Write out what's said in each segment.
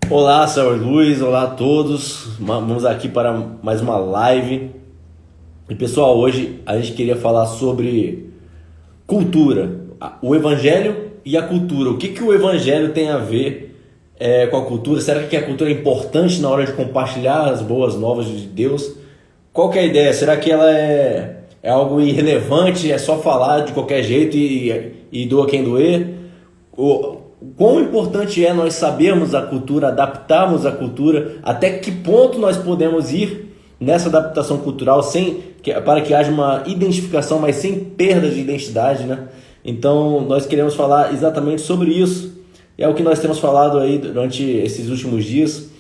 Olá, Senhor Luiz, olá a todos. Vamos aqui para mais uma live. E pessoal, hoje a gente queria falar sobre cultura, o evangelho e a cultura. O que que o evangelho tem a ver com a cultura? Será que a cultura é importante na hora de compartilhar as boas novas de Deus? Qual que é a ideia? Será que ela é algo irrelevante? É só falar de qualquer jeito e doa quem doer? O quão importante é nós sabermos a cultura, adaptarmos a cultura, até que ponto nós podemos ir nessa adaptação cultural para que haja uma identificação, mas sem perda de identidade, né? Então, nós queremos falar exatamente sobre isso. É o que nós temos falado aí durante esses últimos dias.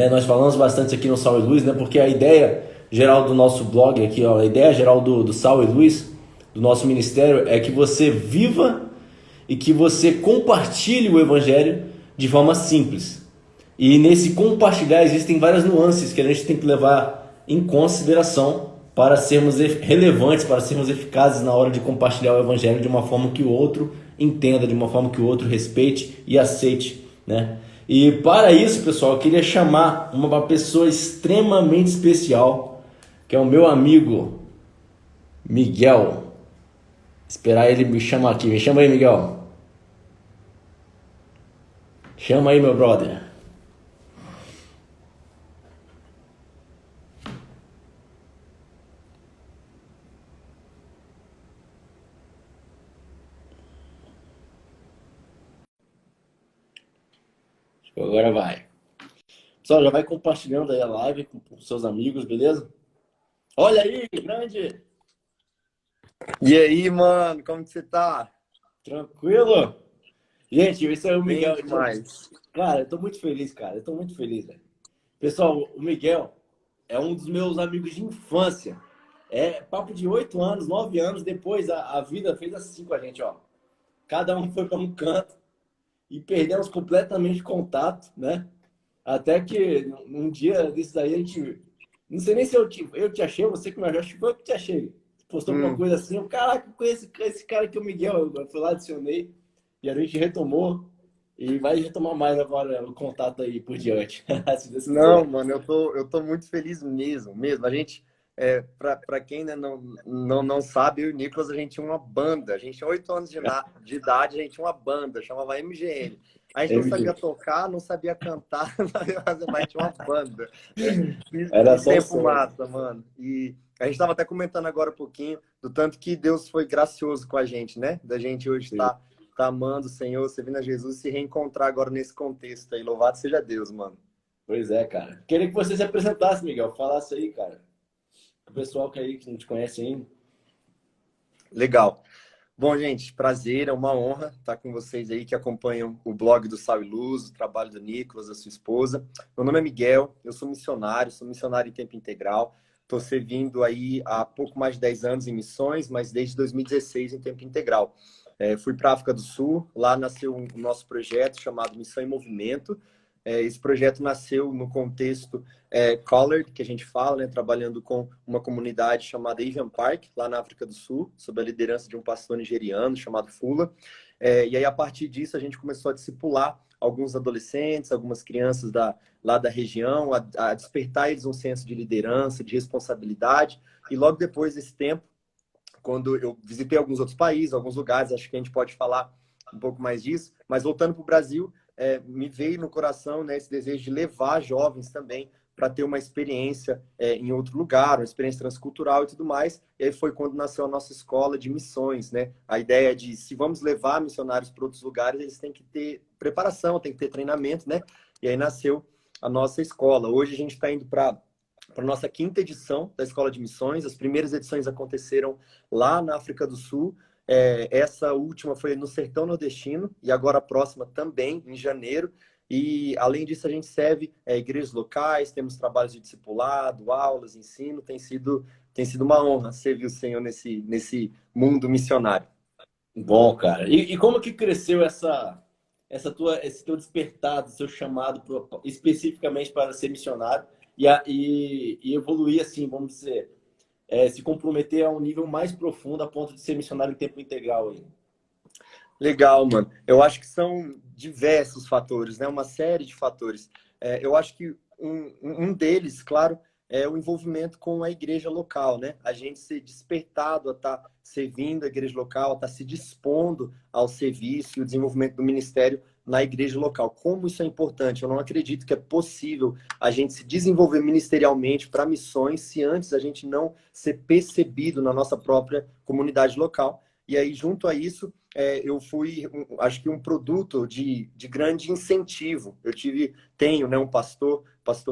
Nós falamos bastante aqui no Sal e Luz, né? Porque a ideia geral do nosso blog aqui, ó, a ideia geral do Sal e Luz, do nosso ministério, é que você viva e que você compartilhe o evangelho de forma simples. E nesse compartilhar existem várias nuances que a gente tem que levar em consideração para sermos relevantes, para sermos eficazes na hora de compartilhar o evangelho de uma forma que o outro entenda, de uma forma que o outro respeite e aceite, né? E para isso, pessoal, eu queria chamar uma pessoa extremamente especial, que é o meu amigo Miguel. Esperar ele me chamar aqui. Me chama aí, Miguel. Chama aí, meu brother. Agora vai. Pessoal, já vai compartilhando aí a live com seus amigos, beleza? Olha aí, grande! E aí, mano, como que você tá? Tranquilo? Gente, esse é o Bem Miguel. demais. Cara, eu tô muito feliz, cara. Eu tô muito feliz, velho. Pessoal, o Miguel é um dos meus amigos de infância. É papo de 8 anos, 9 anos. Depois a vida fez assim com a gente, ó. Cada um foi para um canto e perdemos completamente contato, né? Até que um dia desses aí a gente. Não sei nem se eu te achei, você que me achou, acho que foi eu que te achei. Postou alguma Hum, coisa assim, eu, caraca, eu conheço esse cara aqui, o Miguel. Eu fui lá, adicionei, e a gente retomou. E vai retomar mais agora o contato aí por diante, se Deus não, quiser. mano, eu tô muito feliz mesmo, mesmo. A gente, pra quem ainda não sabe, eu e o Nicolas, a gente tinha uma banda. A gente tinha 8 anos de idade, a gente tinha uma banda, chamava MGM. A gente não sabia MG. tocar, não sabia cantar, não sabia fazer, mas tinha uma banda. Que Era só o tempo sonho. massa, mano. E a gente tava até comentando agora um pouquinho do tanto que Deus foi gracioso com a gente, né? Da gente hoje tá amando o Senhor, servindo a Jesus e se reencontrar agora nesse contexto aí. Louvado seja Deus, mano. Pois é, cara. Queria que você se apresentasse, Miguel. Falasse aí, cara. O pessoal que aí que não te conhece ainda. Legal. Bom, gente, prazer, é uma honra estar com vocês aí que acompanham o blog do Sal e Luz, o trabalho do Nicolas, da sua esposa. Meu nome é Miguel, eu sou missionário em tempo integral. Estou servindo aí há pouco mais de 10 anos em missões, mas desde 2016 em tempo integral. Fui para a África do Sul, lá nasceu o nosso projeto chamado Missão em Movimento. Esse projeto nasceu no contexto Collard, que a gente fala, né, trabalhando com uma comunidade chamada Evian Park, lá na África do Sul, sob a liderança de um pastor nigeriano chamado Fula. E aí, a partir disso, a gente começou a discipular alguns adolescentes, algumas crianças lá da região, a despertar eles um senso de liderança, de responsabilidade. E logo depois desse tempo, quando eu visitei alguns outros países, alguns lugares, acho que a gente pode falar um pouco mais disso, mas voltando para o Brasil, me veio no coração, né, esse desejo de levar jovens também para ter uma experiência em outro lugar, uma experiência transcultural e tudo mais. E aí foi quando nasceu a nossa escola de missões, né? A ideia de se vamos levar missionários para outros lugares, eles têm que ter preparação, têm que ter treinamento, né? E aí nasceu a nossa escola. Hoje a gente está indo para a nossa quinta edição da Escola de Missões. As primeiras edições aconteceram lá na África do Sul. Essa última foi no Sertão Nordestino e agora a próxima também, em janeiro. E, além disso, a gente serve igrejas locais, temos trabalhos de discipulado, aulas, ensino. Tem sido uma honra servir o Senhor nesse mundo missionário. Bom, cara. E como que cresceu esse teu despertado, seu chamado especificamente para ser missionário e evoluir assim, vamos dizer, se comprometer a um nível mais profundo a ponto de ser missionário em tempo integral aí? Legal, mano. Eu acho que são diversos fatores, né? Uma série de fatores. Eu acho que um deles, claro, é o envolvimento com a igreja local, né? A gente ser despertado a estar servindo a igreja local, a estar se dispondo ao serviço e o desenvolvimento do ministério na igreja local. Como isso é importante? Eu não acredito que é possível a gente se desenvolver ministerialmente para missões se antes a gente não ser percebido na nossa própria comunidade local. E aí, junto a isso, eu fui, acho que um produto de grande incentivo. Tenho, né, um pastor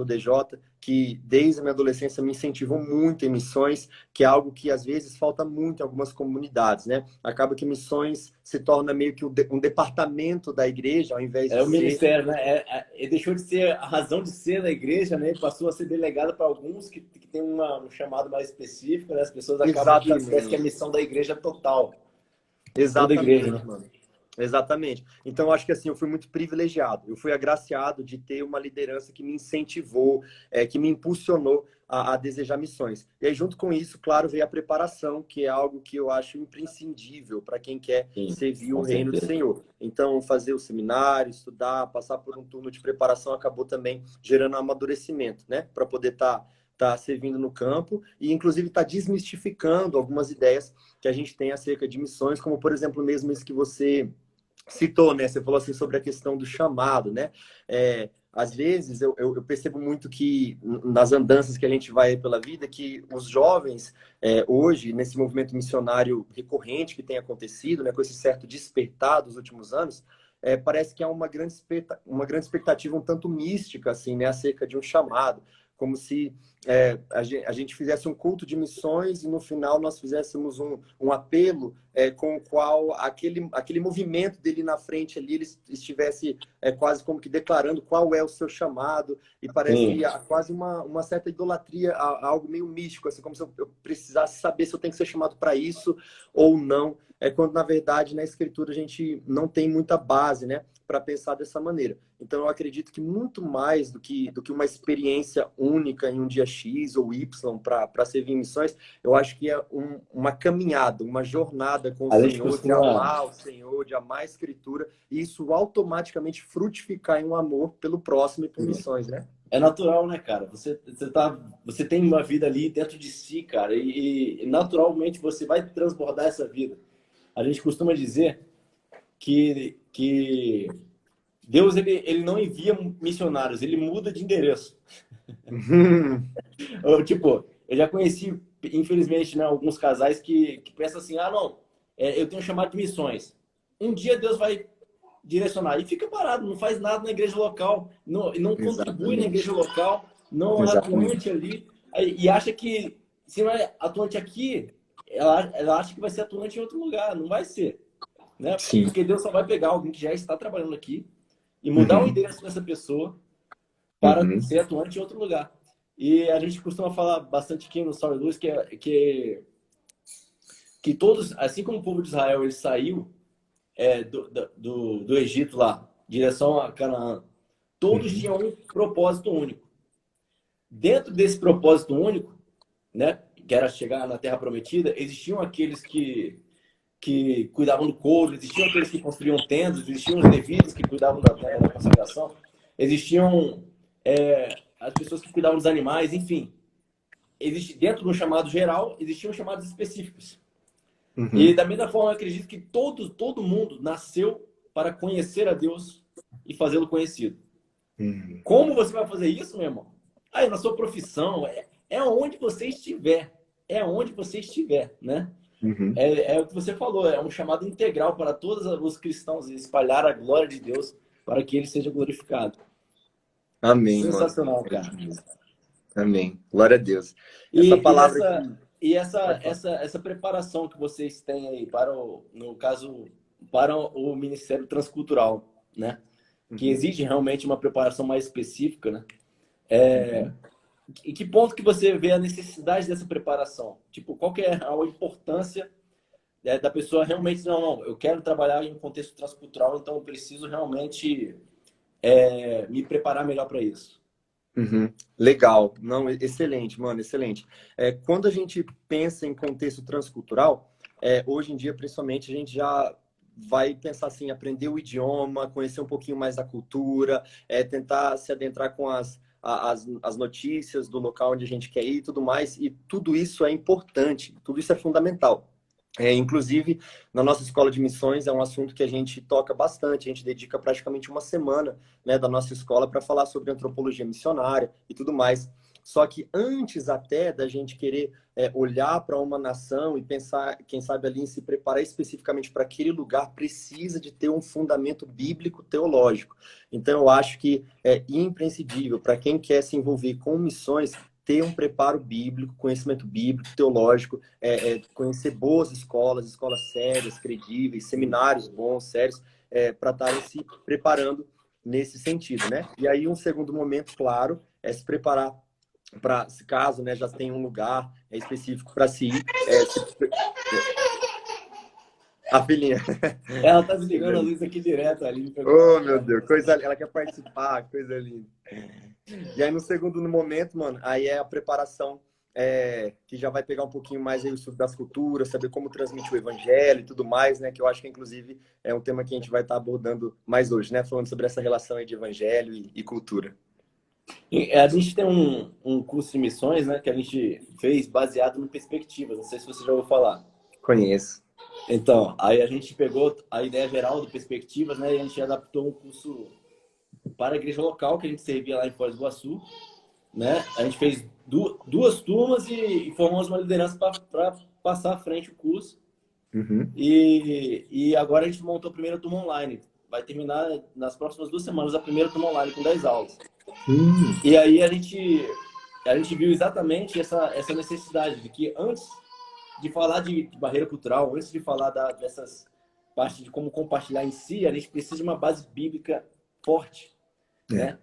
DJ, que desde a minha adolescência me incentivou muito em missões, que é algo que às vezes falta muito em algumas comunidades, né? Acaba que missões se torna meio que um departamento da igreja, ao invés É de o ser ministério, né? Ele deixou de ser a razão de ser da igreja, né? Passou a ser delegado para alguns que tem um chamado mais específico, né? As pessoas acabam que esquecem que a exatamente. missão da igreja é total, de toda a igreja, Exatamente, né? mano. Exatamente. Então, eu acho que assim, eu fui muito privilegiado. Eu fui agraciado de ter uma liderança que me incentivou, que me impulsionou a desejar missões. E aí, junto com isso, claro, veio a preparação, que é algo que eu acho imprescindível para quem quer Sim, servir o com reino do certeza. Senhor. Então, fazer o seminário, estudar, passar por um turno de preparação acabou também gerando amadurecimento, né? Para poder tá servindo no campo e, inclusive, tá desmistificando algumas ideias que a gente tem acerca de missões, como, por exemplo, mesmo isso que você citou, né? Você falou assim sobre a questão do chamado, né? Às vezes eu percebo muito que nas andanças que a gente vai pela vida, que os jovens hoje, nesse movimento missionário recorrente que tem acontecido, né, com esse certo despertar dos últimos anos, parece que há uma grande expectativa um tanto mística, assim, né, acerca de um chamado, como se a gente fizesse um culto de missões e no final nós fizéssemos um apelo com o qual aquele movimento dele na frente ali, ele estivesse quase como que declarando qual é o seu chamado, e parece Sim, que há quase uma certa idolatria, a algo meio místico, assim, como se eu precisasse saber se eu tenho que ser chamado para isso ou não. Quando, na verdade, na escritura a gente não tem muita base, né, para pensar dessa maneira. Então, eu acredito que muito mais do que uma experiência única em um dia X ou Y para servir em missões, eu acho que é uma caminhada, uma jornada com o a gente Senhor, de costuma. amar o Senhor, de amar a Escritura, e isso automaticamente frutificar em um amor pelo próximo e por missões, né? É natural, né, cara? Você tem uma vida ali dentro de si, cara, e naturalmente você vai transbordar essa vida. A gente costuma dizer que Deus ele não envia missionários, ele muda de endereço. Tipo, eu já conheci, infelizmente, né, alguns casais que pensam assim: ah, não, eu tenho um chamado de missões. Um dia Deus vai direcionar. E fica parado, não faz nada na igreja local, não contribui na igreja Exatamente. local, não é atuante Exatamente. ali, e acha que se não é atuante aqui, ela acha que vai ser atuante em outro lugar. Não vai ser, né? Sim. Porque Deus só vai pegar alguém que já está trabalhando aqui e mudar o Uhum. endereço dessa pessoa para Uhum. ser atuante em outro lugar. E a gente costuma falar bastante aqui no Story Luz que todos, assim como o povo de Israel ele saiu do Egito lá, em direção a Canaã, todos Uhum. tinham um propósito único. Dentro desse propósito único, né, que era chegar na Terra Prometida, existiam aqueles que cuidavam do couro, existiam aqueles que construíam tendas, existiam os levitas que cuidavam da tenda da consagração, existiam as pessoas que cuidavam dos animais, enfim. Dentro do chamado geral, existiam chamados específicos. E Uhum. da mesma forma, eu acredito que todo mundo nasceu para conhecer a Deus e fazê-lo conhecido. Uhum. Como você vai fazer isso, meu irmão? Aí, na sua profissão, é onde você estiver. É onde você estiver, né? Uhum. É o que você falou, é um chamado integral para todos os cristãos espalhar a glória de Deus para que ele seja glorificado. Amém, mano. Sensacional, É cara. isso mesmo. Amém. Glória a Deus. Essa E palavra essa, aqui. e essa, Pode falar. essa, essa preparação que vocês têm aí para no caso, para o Ministério Transcultural, né? Que Uhum. exige realmente uma preparação mais específica, né? Uhum. Em que ponto que você vê a necessidade dessa preparação? Tipo, qual que é a importância da pessoa realmente, não, eu quero trabalhar em um contexto transcultural, então eu preciso realmente me preparar melhor para isso. Uhum. Legal. Não, excelente, mano, excelente. Quando a gente pensa em contexto transcultural, hoje em dia, principalmente, a gente já vai pensar assim, aprender o idioma, conhecer um pouquinho mais da cultura, tentar se adentrar com as notícias do local onde a gente quer ir e tudo mais. E tudo isso é importante, tudo isso é fundamental. Inclusive, na nossa escola de missões é um assunto que a gente toca bastante, a gente dedica praticamente uma semana, né, da nossa escola para falar sobre antropologia missionária e tudo mais. Só que antes até da gente querer olhar para uma nação e pensar, quem sabe ali, em se preparar especificamente para aquele lugar, precisa de ter um fundamento bíblico teológico. Então, eu acho que é imprescindível para quem quer se envolver com missões ter um preparo bíblico, conhecimento bíblico, teológico, conhecer boas escolas, escolas sérias, credíveis, seminários bons, sérios, para estarem se preparando nesse sentido, né? E aí um segundo momento, claro, é se preparar para, se caso, né, já tem um lugar específico para se ir. A filhinha. Ela tá desligando a luz aqui direto ali. Oh, meu Deus, coisa, ela quer participar, coisa linda. E aí, no segundo momento, mano, aí é a preparação, que já vai pegar um pouquinho mais aí o estudo das culturas, saber como transmitir o evangelho e tudo mais, né? Que eu acho que, inclusive, é um tema que a gente vai estar abordando mais hoje, né? Falando sobre essa relação aí de evangelho e cultura. A gente tem um curso de missões, né, que a gente fez baseado no Perspectivas. Não sei se você já ouviu falar. Conheço. Então, aí a gente pegou a ideia geral do Perspectivas, né, e a gente adaptou um curso para a igreja local que a gente servia lá em Foz do Iguaçu, né? A gente fez duas turmas e formamos uma liderança para passar à frente o curso. Uhum. E agora a gente montou a primeira turma online. Vai terminar nas próximas 2 semanas a primeira turma online com 10 aulas. E aí a gente viu exatamente essa necessidade de que antes de falar de barreira cultural, antes de falar dessas partes de como compartilhar em si, a gente precisa de uma base bíblica forte, né?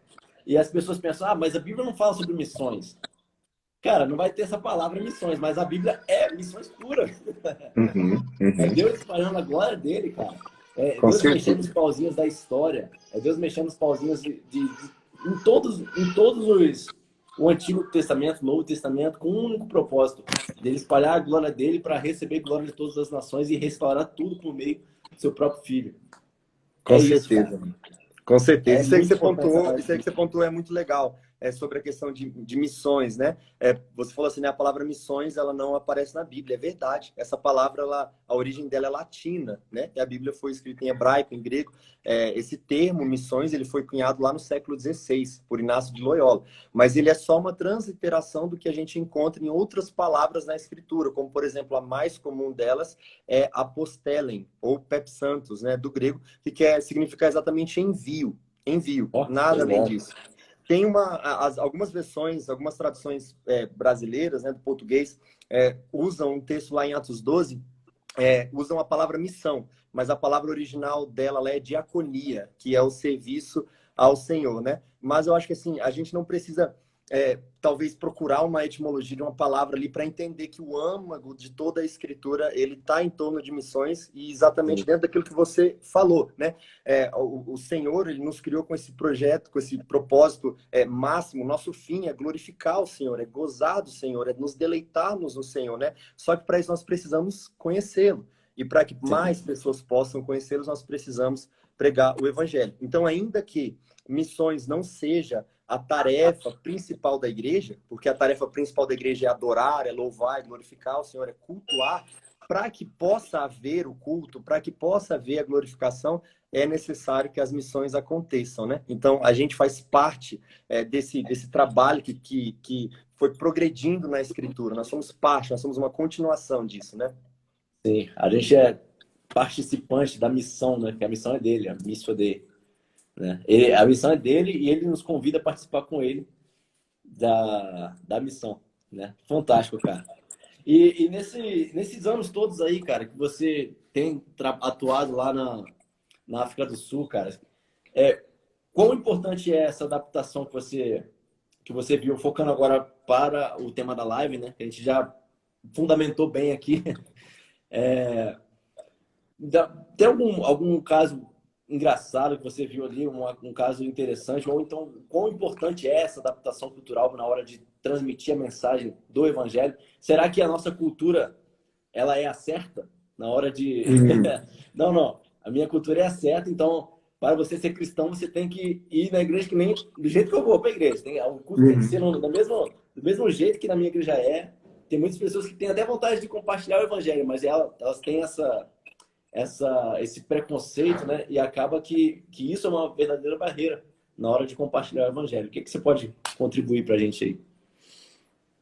E as pessoas pensam, mas a Bíblia não fala sobre missões. Cara, não vai ter essa palavra missões, mas a Bíblia é missões pura. É Deus espalhando a glória dele, cara. É Deus mexendo nos pauzinhos da história. É Deus mexendo nos pauzinhos em todos o Antigo Testamento, o Novo Testamento, com um único propósito, dele espalhar a glória dele para receber glória de todas as nações e restaurar tudo por meio do seu próprio filho. Com certeza. Isso, com certeza. Isso aí que você pontuou é muito legal. Sobre a questão de missões, né? Você falou assim, né? A palavra missões, ela não aparece na Bíblia. É verdade. Essa palavra, a origem dela é latina, né? E a Bíblia foi escrita em hebraico, em grego. Esse termo, missões, ele foi cunhado lá no século XVI, por Inácio de Loyola. Mas ele é só uma transliteração do que a gente encontra em outras palavras na Escritura, como, por exemplo, a mais comum delas é apostelen, ou pepsantos, né? Do grego, que quer significar exatamente envio. Envio, nada além disso. Tem algumas versões, algumas traduções brasileiras, né, do português, usam um texto lá em Atos 12, usam a palavra missão, mas a palavra original dela lá é diaconia, que é o serviço ao Senhor, né? Mas eu acho que assim, a gente não precisa talvez procurar uma etimologia de uma palavra ali para entender que o âmago de toda a escritura ele está em torno de missões e exatamente dentro daquilo que você falou, né? O Senhor ele nos criou com esse projeto, com esse propósito máximo. Nosso fim é glorificar o Senhor, é gozar do Senhor, é nos deleitarmos no Senhor, né? Só que para isso nós precisamos conhecê-lo e para que mais pessoas possam conhecê-lo, nós precisamos pregar o Evangelho. Então, ainda que missões não seja a tarefa principal da igreja, porque a tarefa principal da igreja é adorar, é louvar, é glorificar o Senhor, é cultuar, para que possa haver o culto, para que possa haver a glorificação, é necessário que as missões aconteçam, né? Então, a gente faz parte desse trabalho que foi progredindo na Escritura. Nós somos parte, nós somos uma continuação disso, né? Sim, a gente é participante da missão, né? Que a missão é dele, a missão é dele. Né? A missão é dele e ele nos convida a participar com ele da missão, né? Fantástico, cara. E nesses anos todos aí, cara, que você tem atuado lá na África do Sul, cara, quão importante é essa adaptação que você viu, focando agora para o tema da live, né? Que a gente já fundamentou bem aqui. Tem algum caso engraçado que você viu ali, um caso interessante, ou então quão importante é essa adaptação cultural na hora de transmitir a mensagem do evangelho? Será que a nossa cultura ela é a certa na hora de não, a minha cultura é a certa, então para você ser cristão, você tem que ir na igreja que nem do jeito que eu vou para a igreja. O culto tem que ser do mesmo jeito que na minha igreja é. Tem muitas pessoas que têm até vontade de compartilhar o evangelho, mas elas têm esse preconceito, né? E acaba que isso é uma verdadeira barreira na hora de compartilhar o evangelho. O que você pode contribuir para a gente aí?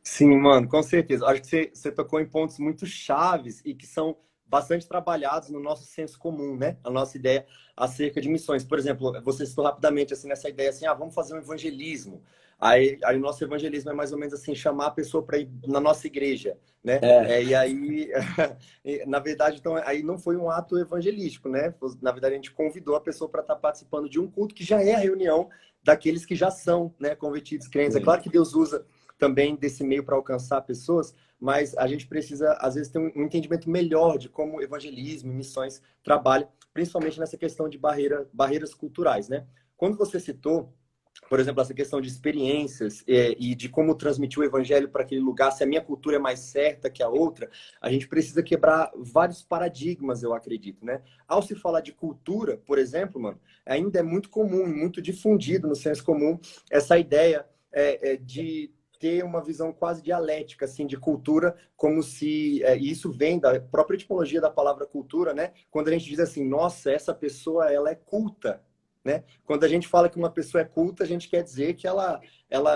Sim, mano, com certeza. Acho que você tocou em pontos muito chaves e que são bastante trabalhados no nosso senso comum, né? A nossa ideia acerca de missões. Por exemplo, você citou rapidamente assim, nessa ideia assim, vamos fazer um evangelismo. Aí o nosso evangelismo é mais ou menos assim, chamar a pessoa para ir na nossa igreja, né? É, E aí, na verdade, então, aí não foi um ato evangelístico, né? Na verdade, a gente convidou a pessoa para estar participando de um culto que já é a reunião daqueles que já são, né, convertidos, crentes. É sim. claro que Deus usa também desse meio para alcançar pessoas, mas a gente precisa, às vezes, ter um entendimento melhor de como evangelismo e missões trabalham, principalmente nessa questão de barreiras culturais, né? Quando você citou, por exemplo, essa questão de experiências e de como transmitir o evangelho para aquele lugar, se a minha cultura é mais certa que a outra, a gente precisa quebrar vários paradigmas, eu acredito, né? Ao se falar de cultura, por exemplo, mano, ainda é muito comum, muito difundido no senso comum, essa ideia de ter uma visão quase dialética, assim, de cultura, como se... e isso vem da própria etimologia da palavra cultura, né? Quando a gente diz assim, nossa, essa pessoa, ela é culta, né? Quando a gente fala que uma pessoa é culta, a gente quer dizer que ela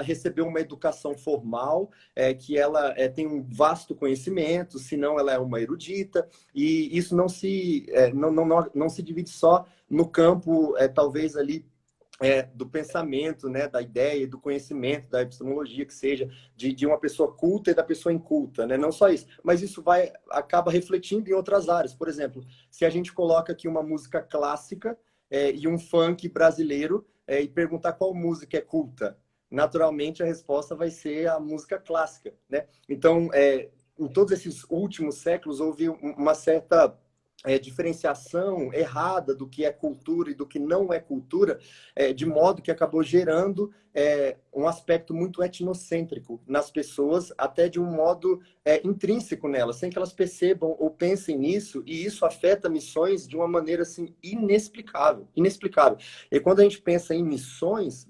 recebeu uma educação formal, que ela tem um vasto conhecimento, senão ela é uma erudita, e isso não se divide só no campo, talvez ali, do pensamento, né, da ideia, do conhecimento, da epistemologia, que seja, de uma pessoa culta e da pessoa inculta, né? Não só isso, mas isso acaba refletindo em outras áreas. Por exemplo, se a gente coloca aqui uma música clássica e um funk brasileiro e perguntar qual música é culta, naturalmente a resposta vai ser a música clássica, né? Então, em todos esses últimos séculos, houve uma certa diferenciação errada do que é cultura e do que não é cultura, de modo que acabou gerando um aspecto muito etnocêntrico nas pessoas, até de um modo intrínseco nelas, sem que elas percebam ou pensem nisso, e isso afeta missões de uma maneira assim inexplicável, inexplicável. E quando a gente pensa em missões,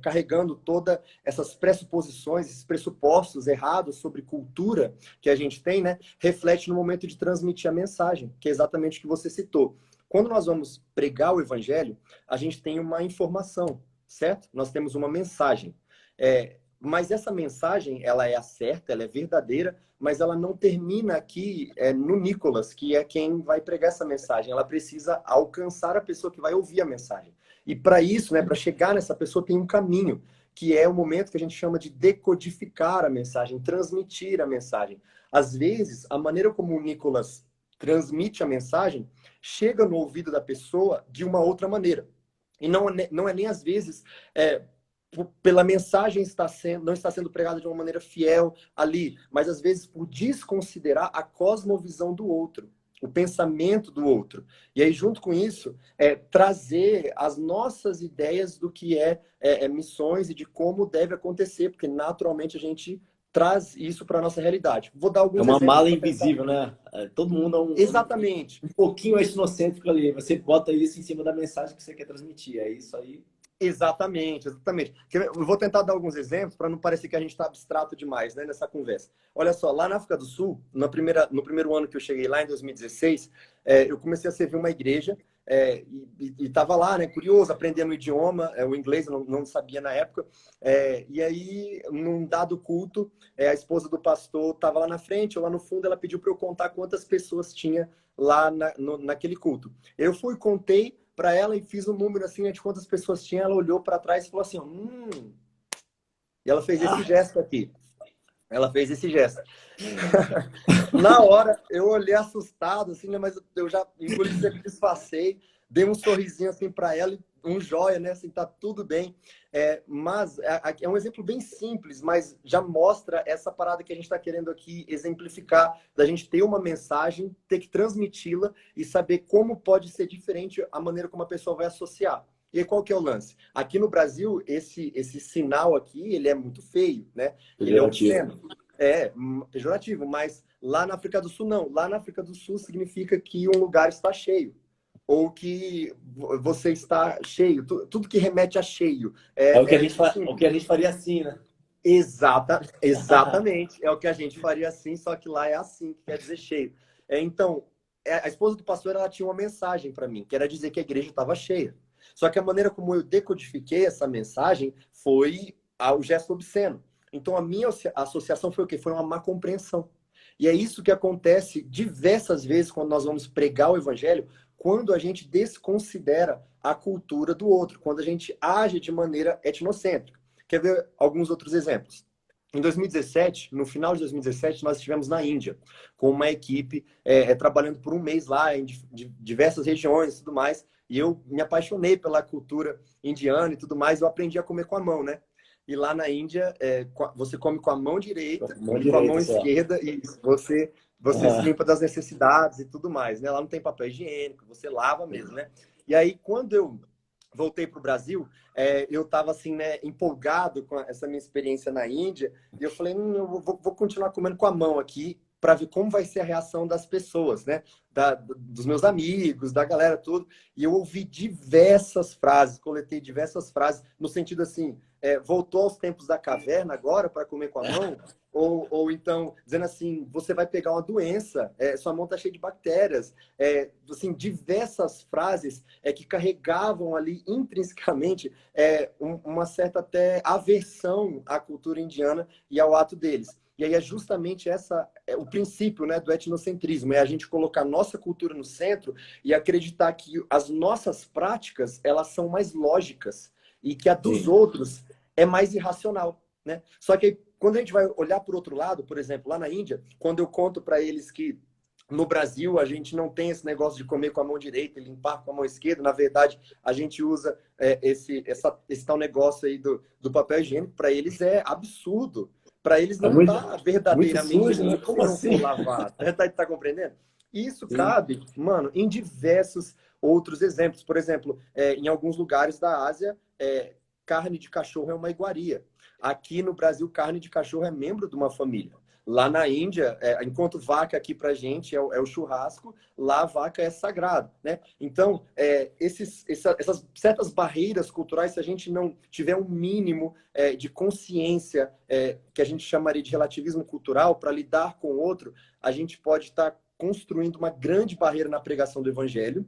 carregando todas essas pressuposições, esses pressupostos errados sobre cultura que a gente tem, né, reflete no momento de transmitir a mensagem, que é exatamente o que você citou. Quando nós vamos pregar o evangelho, a gente tem uma informação, certo? Nós temos uma mensagem. Mas essa mensagem, ela é a certa, ela é verdadeira, mas ela não termina aqui no Nicolas, que é quem vai pregar essa mensagem. Ela precisa alcançar a pessoa que vai ouvir a mensagem. E para isso, né, para chegar nessa pessoa, tem um caminho, que é o momento que a gente chama de decodificar a mensagem, transmitir a mensagem. Às vezes, a maneira como o Nicolas transmite a mensagem chega no ouvido da pessoa de uma outra maneira. E não é nem às vezes pela mensagem não está sendo pregada de uma maneira fiel ali, mas às vezes por desconsiderar a cosmovisão do outro, o pensamento do outro. E aí, junto com isso, trazer as nossas ideias do que é missões e de como deve acontecer, porque naturalmente a gente traz isso para a nossa realidade. Vou dar É alguns uma exemplos mala para tentar. invisível, né? Todo mundo é Exatamente. um pouquinho etnocêntrico ali. Você bota isso em cima da mensagem que você quer transmitir. É isso aí. Exatamente, exatamente. Eu vou tentar dar alguns exemplos para não parecer que a gente está abstrato demais, né, nessa conversa. Olha só, lá na África do Sul, no primeiro ano que eu cheguei lá, em 2016, eu comecei a servir uma igreja e estava lá, né, curioso, aprendendo o idioma, o inglês, eu não sabia na época. E aí, num dado culto, a esposa do pastor estava lá na frente, ou lá no fundo, ela pediu para eu contar quantas pessoas tinha lá naquele culto. Eu fui, contei para ela e fiz um número assim, né, de quantas pessoas tinha. Ela olhou para trás e falou assim, E ela fez esse gesto aqui. Ela fez esse gesto. Na hora, eu olhei assustado, assim, né, mas eu já engoli seco, disfarcei, dei um sorrisinho assim para ela, um joia, né? Assim, tá tudo bem. Mas é um exemplo bem simples, mas já mostra essa parada que a gente está querendo aqui exemplificar, da gente ter uma mensagem, ter que transmiti-la e saber como pode ser diferente a maneira como a pessoa vai associar. E aí, qual que é o lance? Aqui no Brasil, esse sinal aqui, ele é muito feio, né? Ele é Pejorativo. obsceno. Pejorativo, mas lá na África do Sul, não. Lá na África do Sul significa que um lugar está cheio. ou que você está cheio. Tudo que remete a cheio. É o que Assim, o que a gente faria assim, né? Exatamente. É o que a gente faria assim, só que lá é assim, que quer dizer cheio. Então, a esposa do pastor, ela tinha uma mensagem para mim, que era dizer que a igreja estava cheia. Só que a maneira como eu decodifiquei essa mensagem foi o gesto obsceno. Então, a minha associação foi o quê? Foi uma má compreensão. E é isso que acontece diversas vezes quando nós vamos pregar o evangelho, quando a gente desconsidera a cultura do outro, quando a gente age de maneira etnocêntrica. Quer ver alguns outros exemplos? Em 2017, no final de 2017, nós estivemos na Índia, com uma equipe trabalhando por um mês lá, em diversas regiões e tudo mais, e eu me apaixonei pela cultura indiana e tudo mais, eu aprendi a comer com a mão, né? E lá na Índia, você come com a mão direita Mão e com a mão direita só. esquerda, e você se limpa das necessidades e tudo mais, né? Lá não tem papel higiênico, você lava mesmo, né? E aí, quando eu voltei para o Brasil, eu estava assim, né, empolgado com essa minha experiência na Índia, e eu falei, eu vou continuar comendo com a mão aqui, para ver como vai ser a reação das pessoas, né? Dos meus amigos, da galera, tudo. E eu ouvi diversas frases, coletei diversas frases, no sentido assim, voltou aos tempos da caverna agora para comer com a mão? Ou então, dizendo assim, você vai pegar uma doença, sua mão está cheia de bactérias. Assim, diversas frases que carregavam ali intrinsecamente uma certa até aversão à cultura indiana e ao ato deles. E aí é justamente o princípio, né, do etnocentrismo, é a gente colocar a nossa cultura no centro e acreditar que as nossas práticas, elas são mais lógicas e que a dos Sim. outros é mais irracional, né? Só que aí, quando a gente vai olhar por outro lado, por exemplo, lá na Índia, quando eu conto para eles que no Brasil a gente não tem esse negócio de comer com a mão direita e limpar com a mão esquerda, na verdade a gente usa esse tal negócio aí do papel higiênico, para eles é absurdo. Para eles É não está muito verdadeiramente sujo, né? limpo Como se não assim? for lavado. Tá compreendendo? E isso Sim. cabe, mano, em diversos outros exemplos. Por exemplo, em alguns lugares da Ásia, carne de cachorro é uma iguaria. Aqui no Brasil, carne de cachorro é membro de uma família. Lá na Índia, enquanto vaca aqui pra gente é o churrasco, lá a vaca é sagrado, né? Então, essas certas barreiras culturais, se a gente não tiver um mínimo de consciência, que a gente chamaria de relativismo cultural, para lidar com o outro, a gente pode estar construindo uma grande barreira na pregação do evangelho,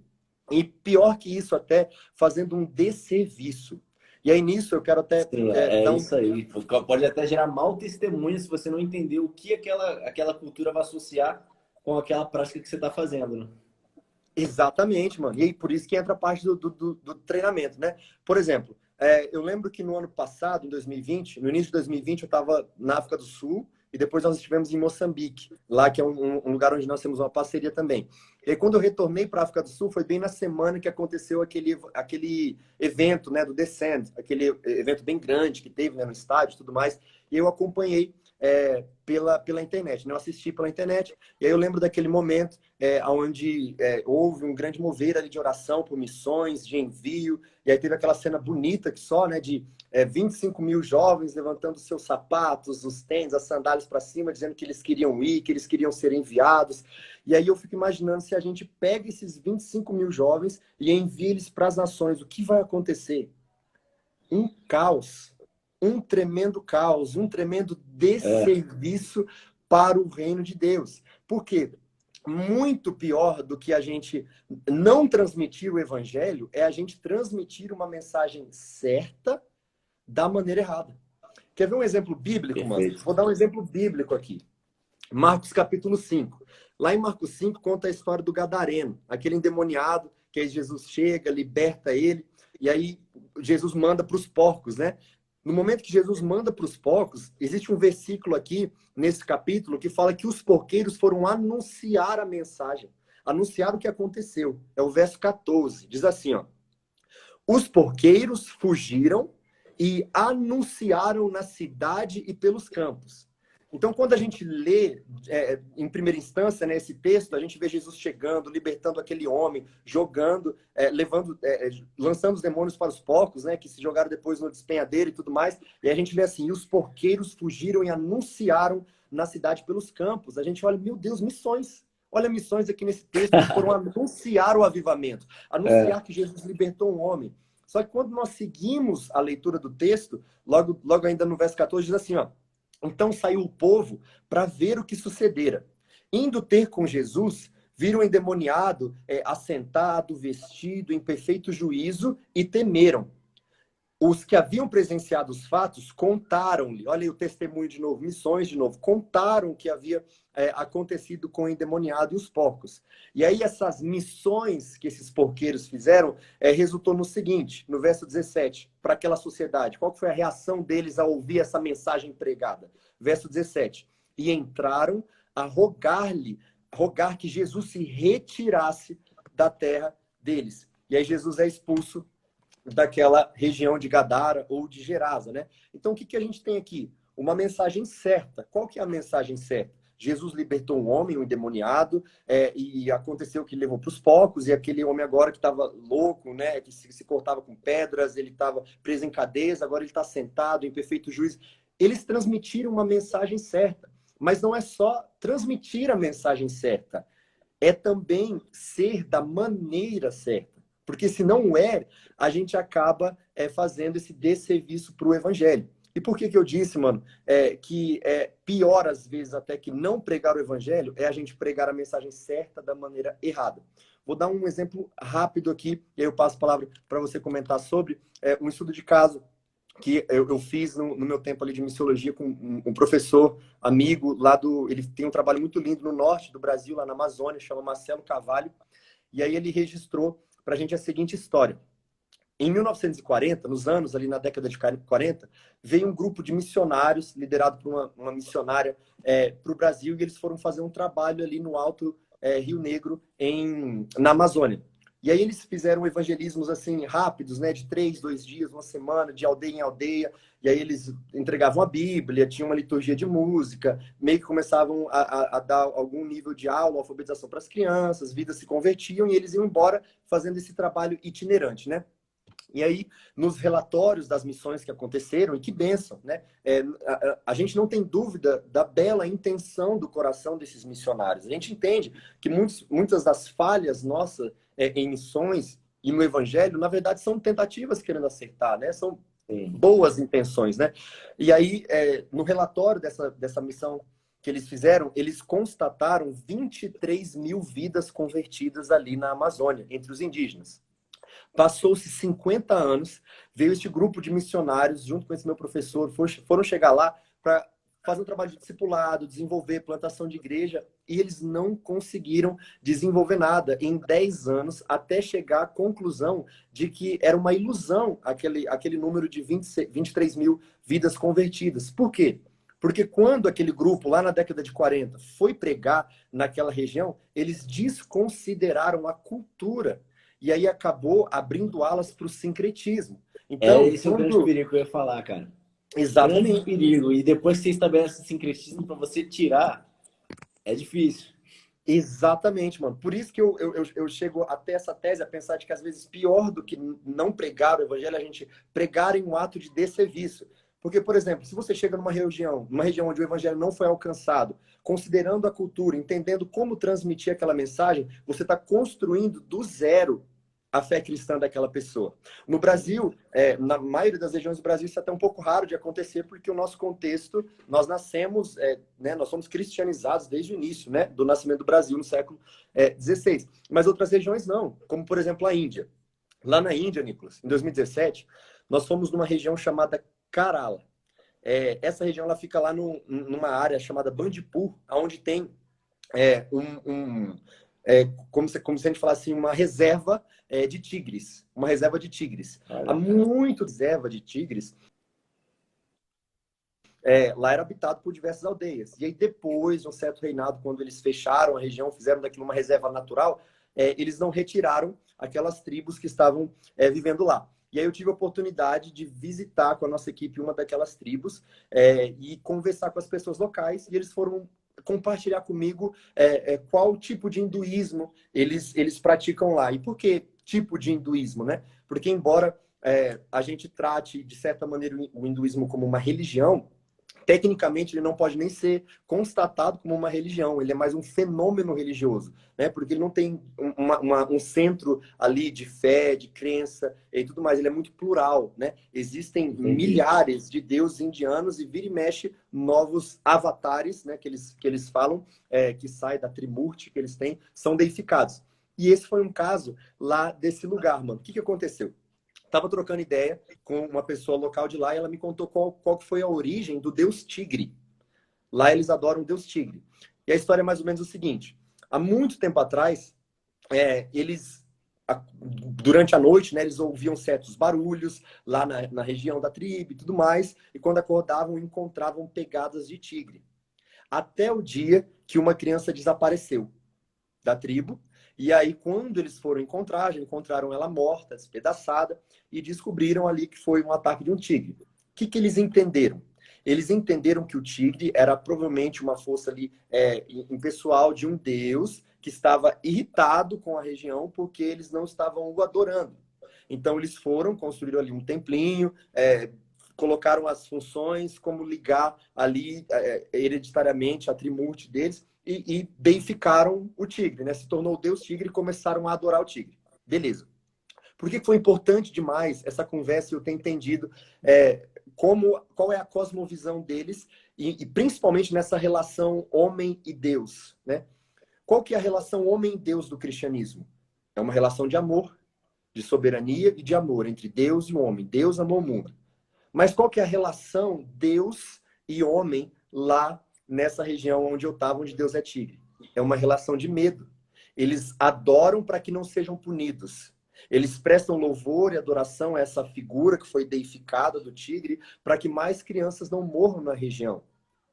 e pior que isso até, fazendo um desserviço. E aí nisso eu quero até Sim, é dar um... isso aí. Pode até gerar mau testemunho se você não entender o que aquela cultura vai associar com aquela prática que você está fazendo, né? Exatamente, mano. E aí, por isso que entra a parte do treinamento, né? Por exemplo, eu lembro que no ano passado, em 2020, no início de 2020, eu estava na África do Sul e depois nós estivemos em Moçambique, lá que é um lugar onde nós temos uma parceria também. E aí, quando eu retornei para a África do Sul, foi bem na semana que aconteceu aquele evento, né, do Descend, aquele evento bem grande que teve, né, no estádio e tudo mais. E eu acompanhei pela internet, né? Eu assisti pela internet. E aí eu lembro daquele momento onde houve um grande mover ali de oração por missões, de envio, e aí teve aquela cena bonita que só, né, de 25 mil jovens levantando seus sapatos, os tênis, as sandálias para cima, dizendo que eles queriam ir, que eles queriam ser enviados. E aí eu fico imaginando se a gente pega esses 25 mil jovens e envia eles para as nações, o que vai acontecer? Um caos, um tremendo caos, um tremendo É, desserviço para o reino de Deus. Por quê? Muito pior do que a gente não transmitir o evangelho é a gente transmitir uma mensagem certa da maneira errada. Quer ver um exemplo bíblico, mano? perfeito. Vou dar um exemplo bíblico aqui. Marcos capítulo 5. Lá em Marcos 5 conta a história do gadareno, aquele endemoniado que aí Jesus chega, liberta ele, e aí Jesus manda para os porcos, né? No momento que Jesus manda para os porcos, existe um versículo aqui, nesse capítulo, que fala que os porqueiros foram anunciar a mensagem, anunciar o que aconteceu. É o verso 14, diz assim, ó. Os porqueiros fugiram e anunciaram na cidade e pelos campos. Então, quando a gente lê, em primeira instância, né, esse texto, a gente vê Jesus chegando, libertando aquele homem, jogando, lançando os demônios para os porcos, né, que se jogaram depois no despenhadeiro e tudo mais. E a gente vê assim, e os porqueiros fugiram e anunciaram na cidade pelos campos. A gente olha, meu Deus, missões. Olha, missões aqui nesse texto, eles foram anunciar o avivamento, anunciar que Jesus libertou um homem. Só que quando nós seguimos a leitura do texto, logo ainda no verso 14, diz assim, ó, então saiu o povo para ver o que sucedera. Indo ter com Jesus, viram o endemoniado assentado, vestido, em perfeito juízo, e temeram. Os que haviam presenciado os fatos contaram-lhe, olha aí o testemunho de novo, missões de novo, contaram o que havia acontecido com o endemoniado e os porcos. E aí essas missões que esses porqueiros fizeram resultou no seguinte, no verso 17, para aquela sociedade. Qual foi a reação deles ao ouvir essa mensagem pregada? Verso 17. E entraram a rogar que Jesus se retirasse da terra deles. E aí Jesus é expulso daquela região de Gadara ou de Gerasa, né? Então, o que a gente tem aqui? Uma mensagem certa. Qual que é a mensagem certa? Jesus libertou um homem, um endemoniado, e aconteceu que levou para os porcos, e aquele homem agora que estava louco, né, que se cortava com pedras, ele estava preso em cadeias, agora ele está sentado em perfeito juízo. Eles transmitiram uma mensagem certa, mas não é só transmitir a mensagem certa, é também ser da maneira certa. Porque se não é, a gente acaba fazendo esse desserviço para o evangelho. E por que eu disse, mano, que é pior às vezes até que não pregar o evangelho é a gente pregar a mensagem certa da maneira errada. Vou dar um exemplo rápido aqui, e aí eu passo a palavra para você comentar sobre um estudo de caso que eu fiz no meu tempo ali de missiologia com um professor amigo lá ele tem um trabalho muito lindo no norte do Brasil, lá na Amazônia, chama Marcelo Carvalho, e aí ele registrou para a gente a seguinte história. Em 1940, nos anos ali na década de 40, veio um grupo de missionários, liderado por uma missionária, para o Brasil, e eles foram fazer um trabalho ali no Alto Rio Negro, na Amazônia. E aí eles fizeram evangelismos assim rápidos, né, de 3, 2 dias, uma semana, de aldeia em aldeia, e aí eles entregavam a Bíblia, tinha uma liturgia de música, meio que começavam a dar algum nível de aula, alfabetização para as crianças, vidas se convertiam e eles iam embora fazendo esse trabalho itinerante, né? E aí, nos relatórios das missões que aconteceram, e que bênção, né? A gente não tem dúvida da bela intenção do coração desses missionários. A gente entende que muitas das falhas nossas em missões e no evangelho, na verdade, são tentativas querendo acertar, né? São boas intenções, né? E aí, no relatório dessa missão que eles fizeram, eles constataram 23 mil vidas convertidas ali na Amazônia, entre os indígenas. Passou-se 50 anos, veio este grupo de missionários, junto com esse meu professor, foram chegar lá para fazer um trabalho de discipulado, desenvolver plantação de igreja, e eles não conseguiram desenvolver nada em 10 anos, até chegar à conclusão de que era uma ilusão aquele número de 23 mil vidas convertidas. Por quê? Porque quando aquele grupo, lá na década de 40, foi pregar naquela região, eles desconsideraram a cultura. E aí acabou abrindo alas para o sincretismo. Então, esse é o grande perigo que eu ia falar, cara. Exatamente. Grande perigo. E depois que você estabelece o sincretismo, para você tirar, é difícil. Exatamente, mano. Por isso que eu chego até essa tese a pensar de que às vezes pior do que não pregar o evangelho é a gente pregar em um ato de desserviço. Porque, por exemplo, se você chega numa região onde o evangelho não foi alcançado, considerando a cultura, entendendo como transmitir aquela mensagem, você está construindo do zero a fé cristã daquela pessoa. No Brasil, na maioria das regiões do Brasil, isso é até um pouco raro de acontecer, porque o nosso contexto, nós nascemos, né, nós somos cristianizados desde o início, né, do nascimento do Brasil, no século XVI. Mas outras regiões não, como, por exemplo, a Índia. Lá na Índia, Nicolas, em 2017, nós fomos numa região chamada Kerala. Essa região ela fica lá numa área chamada Bandipur, onde tem como se a gente falasse uma reserva de tigres. Uma reserva de tigres. Há muito reserva de tigres. Lá era habitado por diversas aldeias. E aí depois, um certo reinado, quando eles fecharam a região, fizeram daquilo uma reserva natural, eles não retiraram aquelas tribos que estavam vivendo lá. E aí eu tive a oportunidade de visitar com a nossa equipe uma daquelas tribos e conversar com as pessoas locais. E eles foram compartilhar comigo qual tipo de hinduísmo eles praticam lá. E por que tipo de hinduísmo, né? Porque embora a gente trate, de certa maneira, o hinduísmo como uma religião, Tecnicamente, ele não pode nem ser constatado como uma religião, ele é mais um fenômeno religioso, né? Porque ele não tem um centro ali de fé, de crença e tudo mais, ele é muito plural, né? Existem Entendi. milhares de deuses indianos e vira e mexe novos avatares, né? Que eles falam, que sai da Trimurti que eles têm, são deificados. E esse foi um caso lá desse lugar, mano. O que aconteceu? Tava trocando ideia com uma pessoa local de lá e ela me contou qual que foi a origem do Deus Tigre. Lá eles adoram o Deus Tigre. E a história é mais ou menos o seguinte. Há muito tempo atrás, durante a noite, né, eles ouviam certos barulhos lá na região da tribo e tudo mais, e quando acordavam, encontravam pegadas de tigre. Até o dia que uma criança desapareceu da tribo. E aí, quando eles foram encontrar, já encontraram ela morta, despedaçada, e descobriram ali que foi um ataque de um tigre. O que eles entenderam? Eles entenderam que o tigre era provavelmente uma força ali impessoal de um deus que estava irritado com a região porque eles não estavam o adorando. Então, eles foram, construíram ali um templinho, colocaram as funções, como ligar ali hereditariamente a Trimurti deles, e deificaram o tigre, né? Se tornou o deus tigre e começaram a adorar o tigre. Beleza. Por que foi importante demais essa conversa e eu ter entendido qual é a cosmovisão deles e principalmente nessa relação homem e Deus, né? Qual que é a relação homem e Deus do cristianismo? É uma relação de amor, de soberania e de amor entre Deus e o homem. Deus amou o mundo. Mas qual que é a relação Deus e homem lá nessa região onde eu estava, onde Deus é tigre? É uma relação de medo. Eles adoram para que não sejam punidos. Eles prestam louvor e adoração a essa figura que foi deificada do tigre para que mais crianças não morram na região.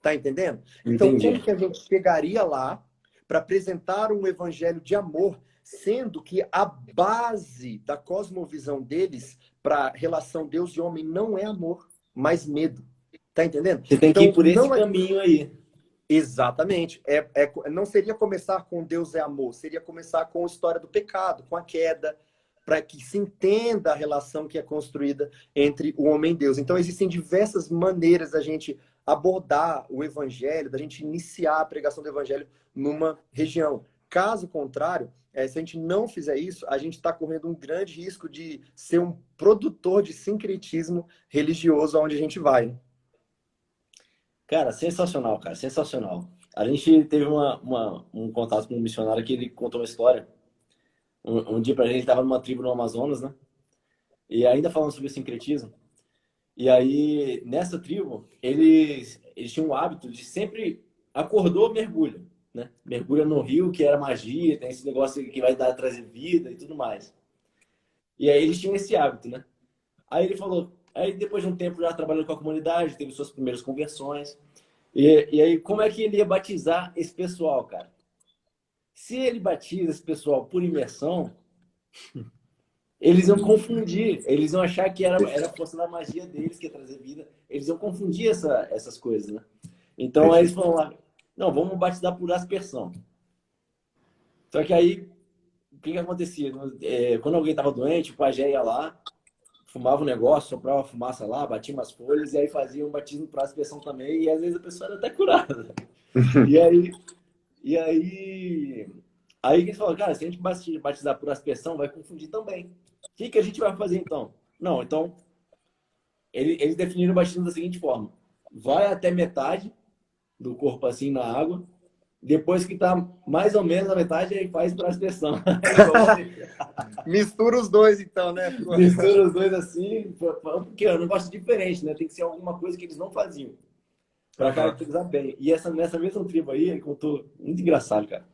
Tá entendendo? Então, como Entendi. que a gente chegaria lá para apresentar um evangelho de amor, sendo que a base da cosmovisão deles para a relação Deus e homem não é amor, mas medo. Tá entendendo? Você tem que ir Então, por esse não é caminho aí. exatamente. Não seria começar com Deus é amor, seria começar com a história do pecado, com a queda, para que se entenda a relação que é construída entre o homem e Deus. Então, existem diversas maneiras da gente abordar o evangelho, da gente iniciar a pregação do evangelho numa região. Caso contrário, se a gente não fizer isso, a gente está correndo um grande risco de ser um produtor de sincretismo religioso aonde a gente vai, né? Cara, sensacional, cara, sensacional. A gente teve um contato com um missionário que ele contou uma história. Um dia pra gente, ele tava numa tribo no Amazonas, né? E ainda falando sobre o sincretismo. E aí, nessa tribo, eles tinham o hábito de sempre acordou, mergulha, né? Mergulha no rio, que era magia, tem esse negócio que vai dar, trazer vida e tudo mais. E aí eles tinham esse hábito, né? Aí ele falou, aí depois de um tempo já trabalhando com a comunidade, teve suas primeiras conversões. E aí, como é que ele ia batizar esse pessoal, cara? Se ele batiza esse pessoal por imersão, eles iam confundir, eles iam achar que era a força da magia deles que ia trazer vida, eles iam confundir essas coisas, né? Então, aí eles Perfeito. falaram lá, não, vamos batizar por aspersão. Só que aí, o que acontecia? Quando alguém estava doente, o pajé ia lá, fumava um negócio, soprava fumaça lá, batia umas folhas, e aí fazia um batismo por aspersão também, e às vezes a pessoa era até curada. E aí, e aí eles falaram, cara, se a gente batizar por aspersão, vai confundir também. O que a gente vai fazer então? Não, então, eles definiram o batismo da seguinte forma: vai até metade do corpo assim na água, depois que tá mais ou menos a metade, aí faz por aspersão. Mistura os dois, então, né? Mistura os dois assim, porque é um negócio diferente, né? Tem que ser alguma coisa que eles não faziam, para Aham. caracterizar bem. E nessa mesma tribo aí, ele contou, muito engraçado, cara.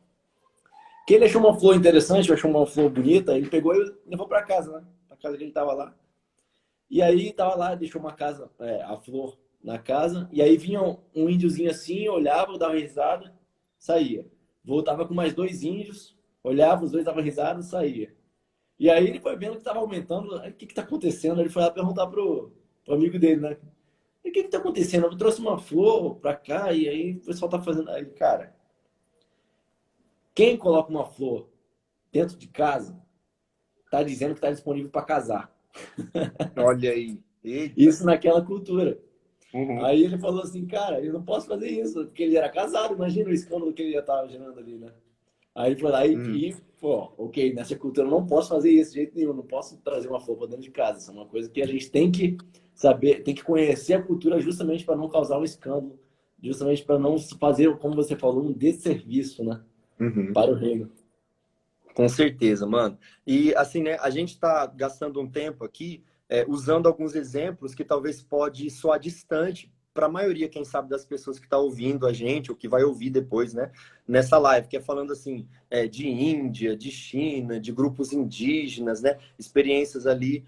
Que ele achou uma flor interessante, achou uma flor bonita, ele pegou e levou para casa, né? Para casa que ele tava lá. E aí tava lá, deixou uma casa, a flor na casa, e aí vinha um índiozinho assim, olhava, dava risada, saía. Voltava com mais dois índios, olhava, os dois davam risada, saía. E aí ele foi vendo que estava aumentando, o que está acontecendo? Ele foi lá perguntar pro amigo dele, né? E o que está acontecendo? Eu trouxe uma flor para cá e aí o pessoal tá fazendo. Aí, cara, quem coloca uma flor dentro de casa tá dizendo que está disponível para casar. Olha aí. Eita. Isso naquela cultura. Uhum. Aí ele falou assim, cara, eu não posso fazer isso, porque ele era casado, imagina o escândalo que ele já estava gerando ali, né? Aí ele foi lá Hum. pô, ok, nessa cultura eu não posso fazer isso de jeito nenhum, não posso trazer uma flor pra dentro de casa. Isso é uma coisa que a gente tem que saber, tem que conhecer a cultura justamente para não causar um escândalo, justamente para não fazer, como você falou, um desserviço, né, Uhum. para o reino. Com certeza, mano. E assim, né, a gente está gastando um tempo aqui usando alguns exemplos que talvez pode soar distante para a maioria, quem sabe, das pessoas que está ouvindo a gente ou que vai ouvir depois, né, nessa live, que é falando assim de Índia, de China, de grupos indígenas, né, experiências ali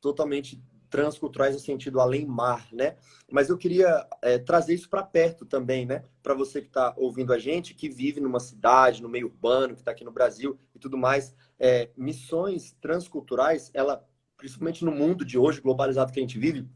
totalmente transculturais no sentido além-mar, né? Mas eu queria trazer isso para perto também, né? Para você que está ouvindo a gente, que vive numa cidade, no meio urbano, que está aqui no Brasil e tudo mais. Missões transculturais, ela, principalmente no mundo de hoje, globalizado que a gente vive,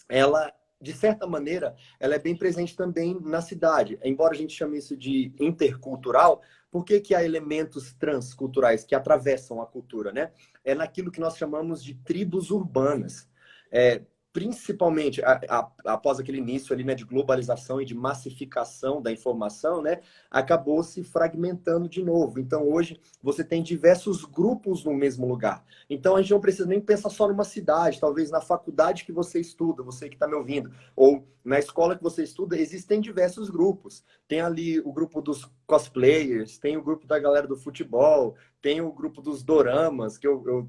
ela, de certa maneira, ela é bem presente também na cidade. Embora a gente chame isso de intercultural, por que que há elementos transculturais que atravessam a cultura, né? É naquilo que nós chamamos de tribos urbanas. É, principalmente após aquele início ali, né, de globalização e de massificação da informação, né, acabou se fragmentando de novo. Então, hoje, você tem diversos grupos no mesmo lugar. Então a gente não precisa nem pensar só numa cidade, talvez na faculdade que você estuda, você que está me ouvindo, ou na escola que você estuda, existem diversos grupos. Tem ali o grupo dos cosplayers, tem o grupo da galera do futebol, tem o grupo dos doramas, que eu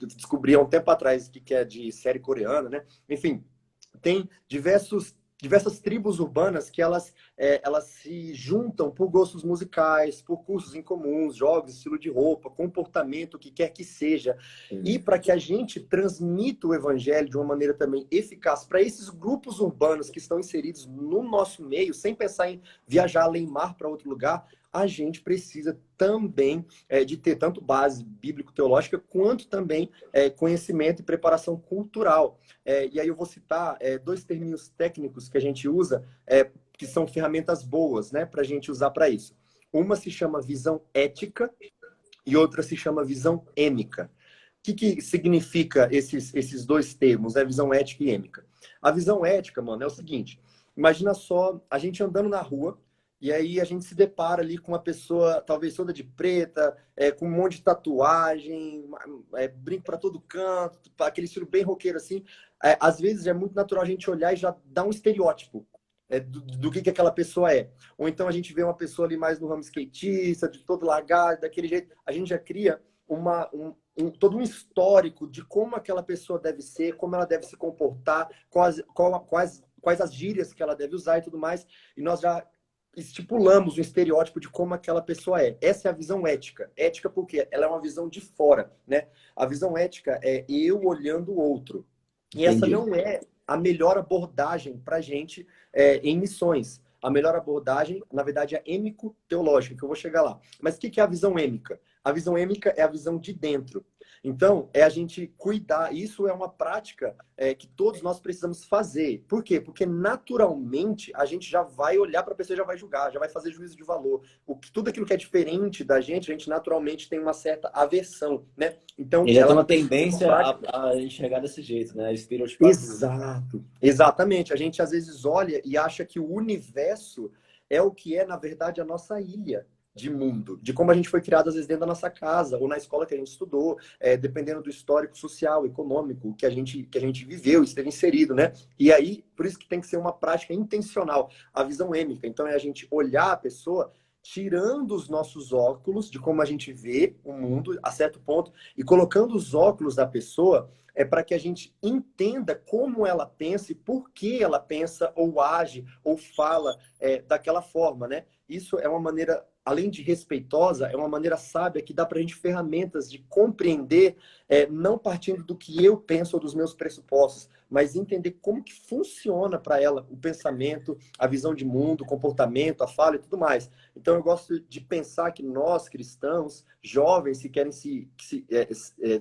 descobri há um tempo atrás que é de série coreana, né? Enfim, tem diversas tribos urbanas que elas se juntam por gostos musicais, por cursos em comuns, jogos, estilo de roupa, comportamento, o que quer que seja. E para que a gente transmita o evangelho de uma maneira também eficaz para esses grupos urbanos que estão inseridos no nosso meio, sem pensar em viajar além mar para outro lugar, a gente precisa também de ter tanto base bíblico-teológica quanto também conhecimento e preparação cultural. E aí eu vou citar dois termos técnicos que a gente usa, que são ferramentas boas, né, para a gente usar para isso. Uma se chama visão ética e outra se chama visão êmica. O que significa esses dois termos, né, visão ética e êmica? A visão ética, mano, é o seguinte: imagina só a gente andando na rua e aí a gente se depara ali com uma pessoa, talvez toda de preta, com um monte de tatuagem, brinco para todo canto, aquele estilo bem roqueiro assim. Às vezes é muito natural a gente olhar e já dar um estereótipo do que aquela pessoa é. Ou então a gente vê uma pessoa ali mais no ramo skatista, de todo largado, daquele jeito. A gente já cria todo um histórico de como aquela pessoa deve ser, como ela deve se comportar, quais as gírias que ela deve usar e tudo mais. E nós já estipulamos um estereótipo de como aquela pessoa é. Essa é a visão ética. Ética porque ela é uma visão de fora, né? A visão ética é eu olhando o outro. E essa Entendi. não é a melhor abordagem para a gente em missões. A melhor abordagem, na verdade, é êmico-teológica, que eu vou chegar lá. Mas o que é a visão êmica? A visão êmica é a visão de dentro. Então, é a gente cuidar. Isso é uma prática que todos nós precisamos fazer. Por quê? Porque naturalmente a gente já vai olhar para a pessoa, já vai julgar, já vai fazer juízo de valor. Tudo aquilo que é diferente da gente, a gente naturalmente tem uma certa aversão, né? Então, Ele já tem ela uma precisa ser uma tendência prática. a enxergar desse jeito, né, a estereotipar tudo. Exato, exatamente. A gente às vezes olha e acha que o universo é o que é, na verdade, a nossa ilha de mundo, de como a gente foi criado, às vezes, dentro da nossa casa ou na escola que a gente estudou, dependendo do histórico social, econômico que a gente viveu, esteve inserido, né? E aí, por isso que tem que ser uma prática intencional, a visão êmica. Então, é a gente olhar a pessoa tirando os nossos óculos de como a gente vê o mundo a certo ponto e colocando os óculos da pessoa para que a gente entenda como ela pensa e por que ela pensa ou age ou fala daquela forma, né? Isso é uma maneira, além de respeitosa, é uma maneira sábia que dá para a gente ferramentas de compreender, não partindo do que eu penso ou dos meus pressupostos, mas entender como que funciona para ela o pensamento, a visão de mundo, o comportamento, a fala e tudo mais. Então eu gosto de pensar que nós, cristãos, jovens, se querem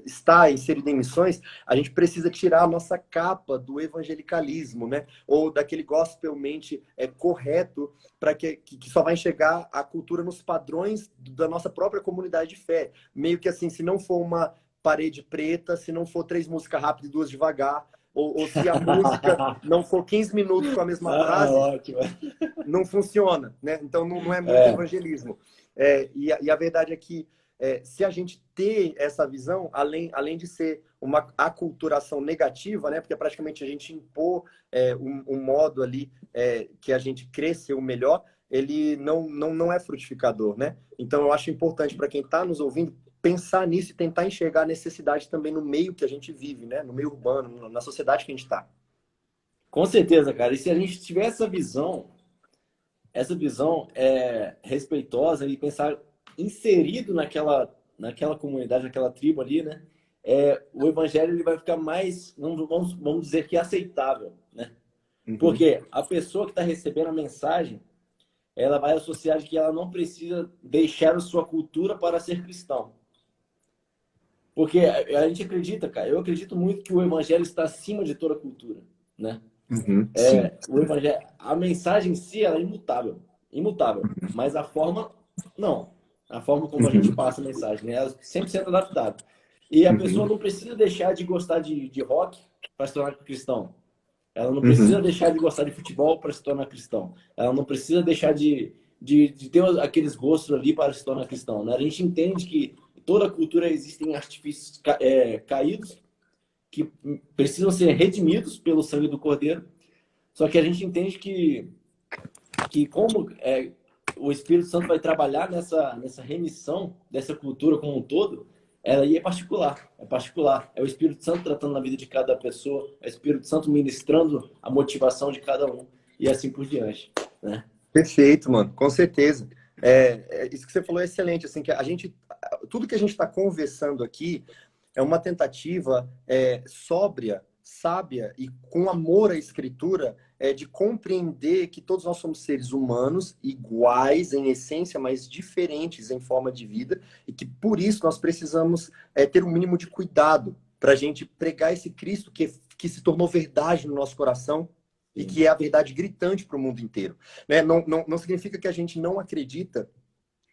estar inseridos em missões, a gente precisa tirar a nossa capa do evangelicalismo, né? Ou daquele gospelmente correto, para que só vai enxergar a cultura nos padrões da nossa própria comunidade de fé. Meio que assim, se não for uma parede preta, se não for 3 músicas rápidas e 2 devagar, ou se a música não for 15 minutos com a mesma Ah, frase, ótimo. não funciona, né? Então não é muito É, evangelismo. E a verdade é que se a gente ter essa visão, além de ser uma aculturação negativa, né? Porque praticamente a gente impor um modo ali que a gente crescer o melhor, ele não é frutificador, né? Então eu acho importante para quem está nos ouvindo pensar nisso e tentar enxergar a necessidade também no meio que a gente vive, né? No meio urbano, na sociedade que a gente está. com certeza, cara. E se a gente tiver essa visão respeitosa e pensar inserido naquela comunidade, naquela tribo ali, né? O evangelho ele vai ficar mais, vamos dizer que aceitável, né? Uhum, Porque a pessoa que está recebendo a mensagem, ela vai associar que ela não precisa deixar a sua cultura para ser cristão. Porque a gente acredita, cara, eu acredito muito que o evangelho está acima de toda cultura, né? uhum, sim. O evangelho, a mensagem em si ela é imutável, imutável, mas a forma não. A forma como a gente Uhum, passa a mensagem, né? Ela é 100% adaptável. E a pessoa uhum, não precisa deixar de gostar de rock para se tornar cristão. Ela não precisa uhum. deixar de gostar de futebol para se tornar cristão. Ela não precisa deixar de ter aqueles gostos ali para se tornar cristão, né? A gente entende que toda cultura existem artifícios caídos que precisam ser redimidos pelo sangue do Cordeiro. Só que a gente entende que como o Espírito Santo vai trabalhar nessa remissão dessa cultura como um todo, ela aí é particular, é particular. É o Espírito Santo tratando na vida de cada pessoa, é o Espírito Santo ministrando a motivação de cada um e assim por diante, né? Perfeito, mano, com certeza. Isso que você falou é excelente, assim, que tudo que a gente está conversando aqui é uma tentativa sóbria, sábia e com amor à escritura, de compreender que todos nós somos seres humanos, iguais em essência, mas diferentes em forma de vida, e que por isso nós precisamos ter um mínimo de cuidado para a gente pregar esse Cristo que se tornou verdade no nosso coração e Sim. que é a verdade gritante para o mundo inteiro. Né? Não significa que a gente não acredita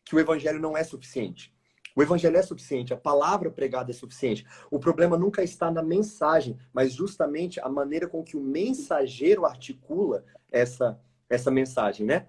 que o evangelho não é suficiente. O evangelho é suficiente, a palavra pregada é suficiente. O problema nunca está na mensagem, mas justamente a maneira com que o mensageiro articula essa mensagem, né?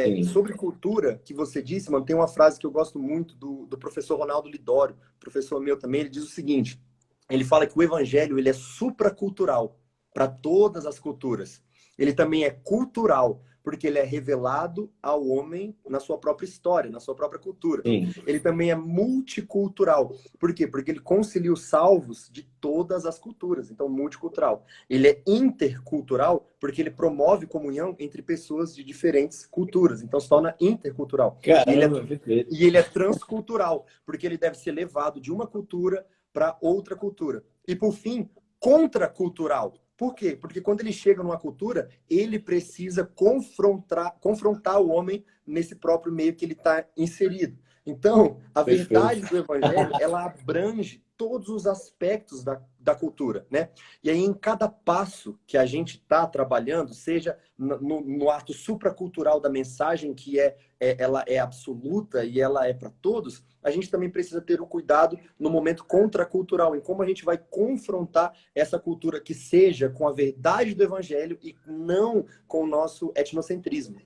Sim. Sobre cultura, que você disse, mano, tem uma frase que eu gosto muito do professor Ronaldo Lidório, professor meu também, ele diz o seguinte, ele fala que o evangelho ele é supracultural para todas as culturas. Ele também é cultural, porque ele é revelado ao homem na sua própria história, na sua própria cultura. Sim. Ele também é multicultural. Por quê? Porque ele concilia os salvos de todas as culturas. Então, multicultural. Ele é intercultural porque ele promove comunhão entre pessoas de diferentes culturas. Então, se torna intercultural. Caramba, perfeito. E ele é transcultural, porque ele deve ser levado de uma cultura para outra cultura. E, por fim, contracultural. Por quê? Porque quando ele chega numa cultura, ele precisa confrontar o homem nesse próprio meio que ele está inserido. Então, a verdade Perfeito. do evangelho, ela abrange todos os aspectos da cultura, né? E aí, em cada passo que a gente está trabalhando, seja no ato supracultural da mensagem, que ela é absoluta e ela é para todos, a gente também precisa ter o cuidado no momento contracultural, em como a gente vai confrontar essa cultura que seja com a verdade do evangelho e não com o nosso etnocentrismo.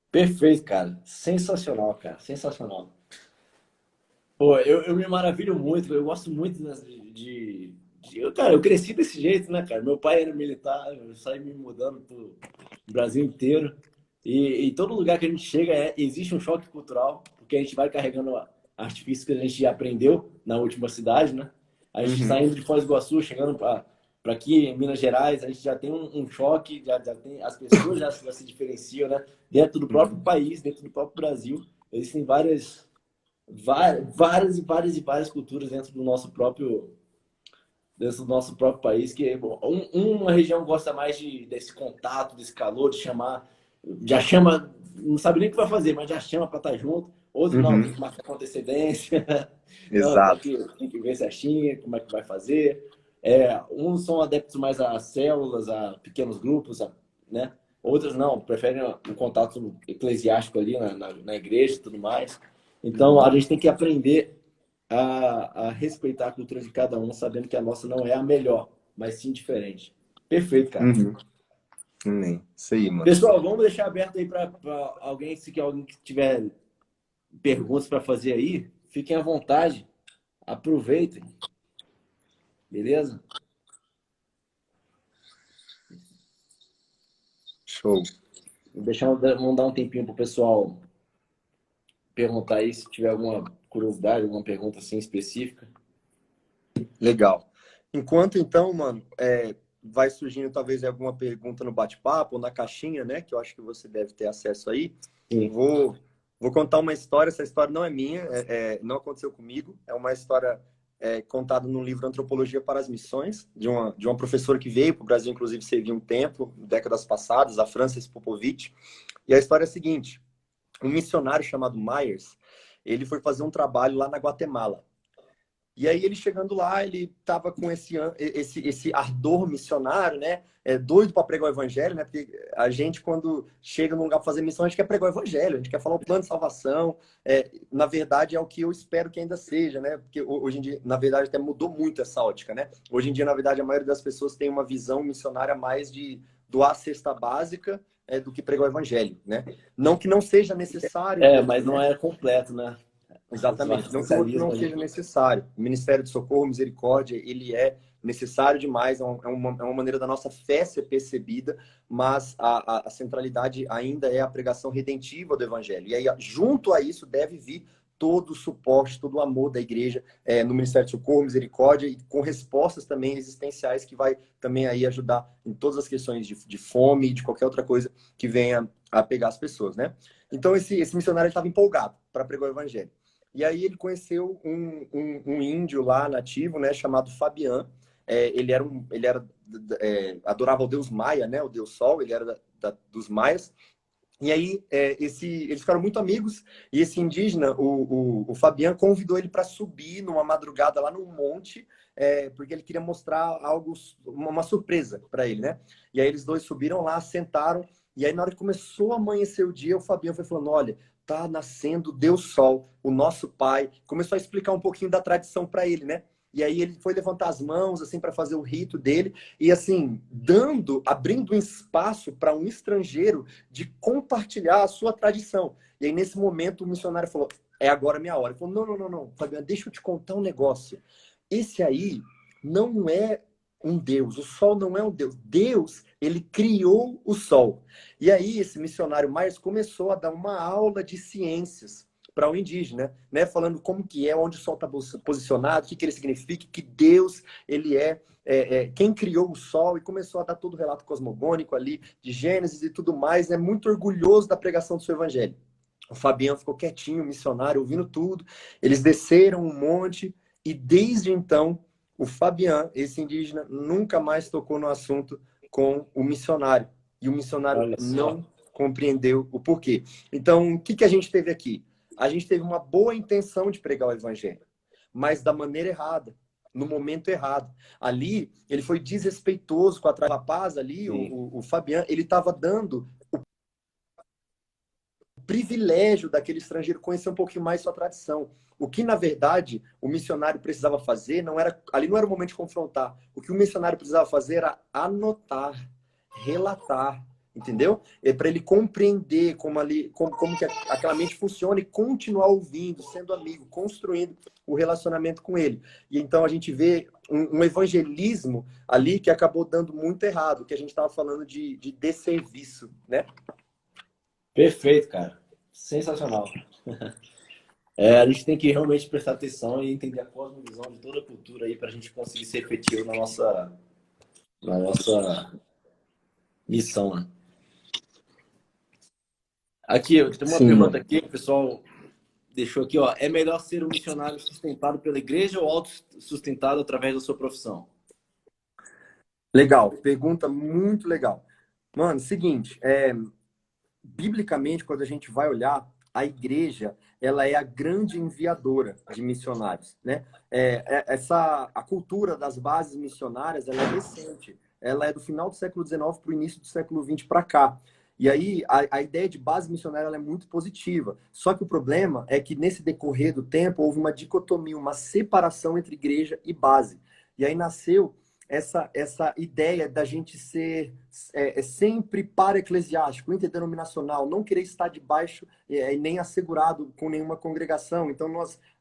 Perfeito, cara. Sensacional, cara. Sensacional. Pô, eu me maravilho muito, eu gosto muito cara, eu cresci desse jeito, né, cara? Meu pai era militar, eu saí me mudando pro Brasil inteiro. E todo lugar que a gente chega existe um choque cultural, porque a gente vai carregando artifícios que a gente já aprendeu na última cidade, né? A gente Uhum, saindo de Foz do Iguaçu, chegando para aqui em Minas Gerais, a gente já tem um choque, já tem, as pessoas já se diferenciam, né? Dentro do próprio uhum. país, dentro do próprio Brasil, existem várias culturas dentro do nosso próprio país que bom, uma região gosta mais desse contato, desse calor, de chamar, já chama, não sabe nem o que vai fazer, mas já chama para estar junto. Outro não, tem Uhum. que marcar com antecedência. Não, tem Exato. que, tem que ver certinho como é que vai fazer. Uns são adeptos mais a células, a pequenos grupos, né? Outros não, preferem o contato eclesiástico ali na igreja e tudo mais. Então, a Uhum. gente tem que aprender a respeitar a cultura de cada um, sabendo que a nossa não é a melhor, mas sim diferente. Perfeito, cara. Uhum. Amém. Isso aí, mano. Pessoal, vamos deixar aberto aí para alguém, se alguém que tiver perguntas para fazer aí, fiquem à vontade, aproveitem, beleza? Show. Vou deixar, vamos dar um tempinho pro pessoal perguntar aí se tiver alguma curiosidade, alguma pergunta assim específica. Legal. Enquanto então, mano, vai surgindo talvez alguma pergunta no bate-papo ou na caixinha, né? Que eu acho que você deve ter acesso aí. Sim. Vou contar uma história. Essa história não é minha, não aconteceu comigo. É uma história contada no livro Antropologia para as Missões, de uma professora que veio para o Brasil, inclusive serviu um tempo, décadas passadas, a Frances Popovich. E a história é a seguinte: um missionário chamado Myers, ele foi fazer um trabalho lá na Guatemala. E aí ele chegando lá, ele estava com esse ardor missionário, né? Doido para pregar o evangelho, né? Porque a gente, quando chega num lugar para fazer missão, a gente quer pregar o evangelho, a gente quer falar o plano de salvação. Na verdade, é o que eu espero que ainda seja, né? Porque hoje em dia, na verdade, até mudou muito essa ótica, né? Hoje em dia, na verdade, a maioria das pessoas tem uma visão missionária mais de doar a cesta básica do que pregar o evangelho, né? Não que não seja necessário Mas isso, não né? é completo, né? O Exatamente. Não que o outro não assistencialismo ali. seja necessário. O Ministério de Socorro, Misericórdia, ele é necessário demais, é uma maneira da nossa fé ser percebida, mas a centralidade ainda é a pregação redentiva do Evangelho. E aí, junto a isso, deve vir todo o suporte, todo o amor da igreja no Ministério de Socorro, Misericórdia, e com respostas também existenciais que vai também aí ajudar em todas as questões de fome e de qualquer outra coisa que venha a pegar as pessoas, né? Então, esse missionário estava empolgado para pregar o Evangelho. E aí ele conheceu um índio lá nativo, né, chamado Fabian. Ele adorava o deus Maia, né, o deus Sol. Ele era dos Maias. E aí eles ficaram muito amigos. E esse indígena, o Fabian, convidou ele para subir numa madrugada lá num monte, porque ele queria mostrar algo, uma surpresa para ele, né? E aí eles dois subiram lá, sentaram. E aí na hora que começou a amanhecer o dia, o Fabian foi falando: olha, tá nascendo Deus Sol, o nosso pai. Começou a explicar um pouquinho da tradição para ele, né? E aí ele foi levantar as mãos assim para fazer o rito dele e assim, abrindo um espaço para um estrangeiro de compartilhar a sua tradição. E aí nesse momento o missionário falou: "É agora a minha hora". Ele falou: "Não, não, não, não, Fabiano, deixa eu te contar um negócio. Esse aí não é um Deus, o sol não é um Deus. Deus, ele criou o sol". E aí esse missionário Myers começou a dar uma aula de ciências para o indígena, né? Falando como que é, onde o sol está posicionado, o que ele significa, que Deus, ele quem criou o sol, e começou a dar todo o relato cosmogônico ali, de Gênesis e tudo mais, né? Muito orgulhoso da pregação do seu evangelho. O Fabiano ficou quietinho, missionário, ouvindo tudo. Eles desceram um monte, e desde então, o Fabiano, esse indígena, nunca mais tocou no assunto com o missionário. E o missionário Olha só. não compreendeu o porquê. Então, o que a gente teve aqui? A gente teve uma boa intenção de pregar o evangelho, mas da maneira errada, no momento errado. Ali, ele foi desrespeitoso com a rapaz ali, Sim. o Fabiano, ele estava dando o privilégio daquele estrangeiro conhecer um pouquinho mais sua tradição. O que, na verdade, o missionário precisava fazer, ali não era o momento de confrontar. O que o missionário precisava fazer era anotar, relatar, entendeu? Para ele compreender como que aquela mente funciona e continuar ouvindo, sendo amigo, construindo o relacionamento com ele. E então a gente vê um evangelismo ali que acabou dando muito errado, que a gente estava falando de desserviço, né? Perfeito, cara. Sensacional. A gente tem que realmente prestar atenção e entender a cosmovisão de toda a cultura aí para a gente conseguir ser efetivo na nossa missão, né? Aqui, eu tenho uma Sim, pergunta mano. aqui, o pessoal deixou aqui, ó. É melhor ser um missionário sustentado pela igreja ou autossustentado através da sua profissão? Legal, pergunta muito legal. Mano, seguinte, biblicamente, quando a gente vai olhar, a igreja, ela é a grande enviadora de missionários, né? A cultura das bases missionárias, ela é recente. Ela é do final do século XIX para o início do século XX para cá. E aí, a ideia de base missionária ela é muito positiva. Só que o problema é que, nesse decorrer do tempo, houve uma dicotomia, uma separação entre igreja e base. E aí nasceu essa ideia da gente ser sempre para-eclesiástico, interdenominacional, não querer estar debaixo nem assegurado com nenhuma congregação. Então,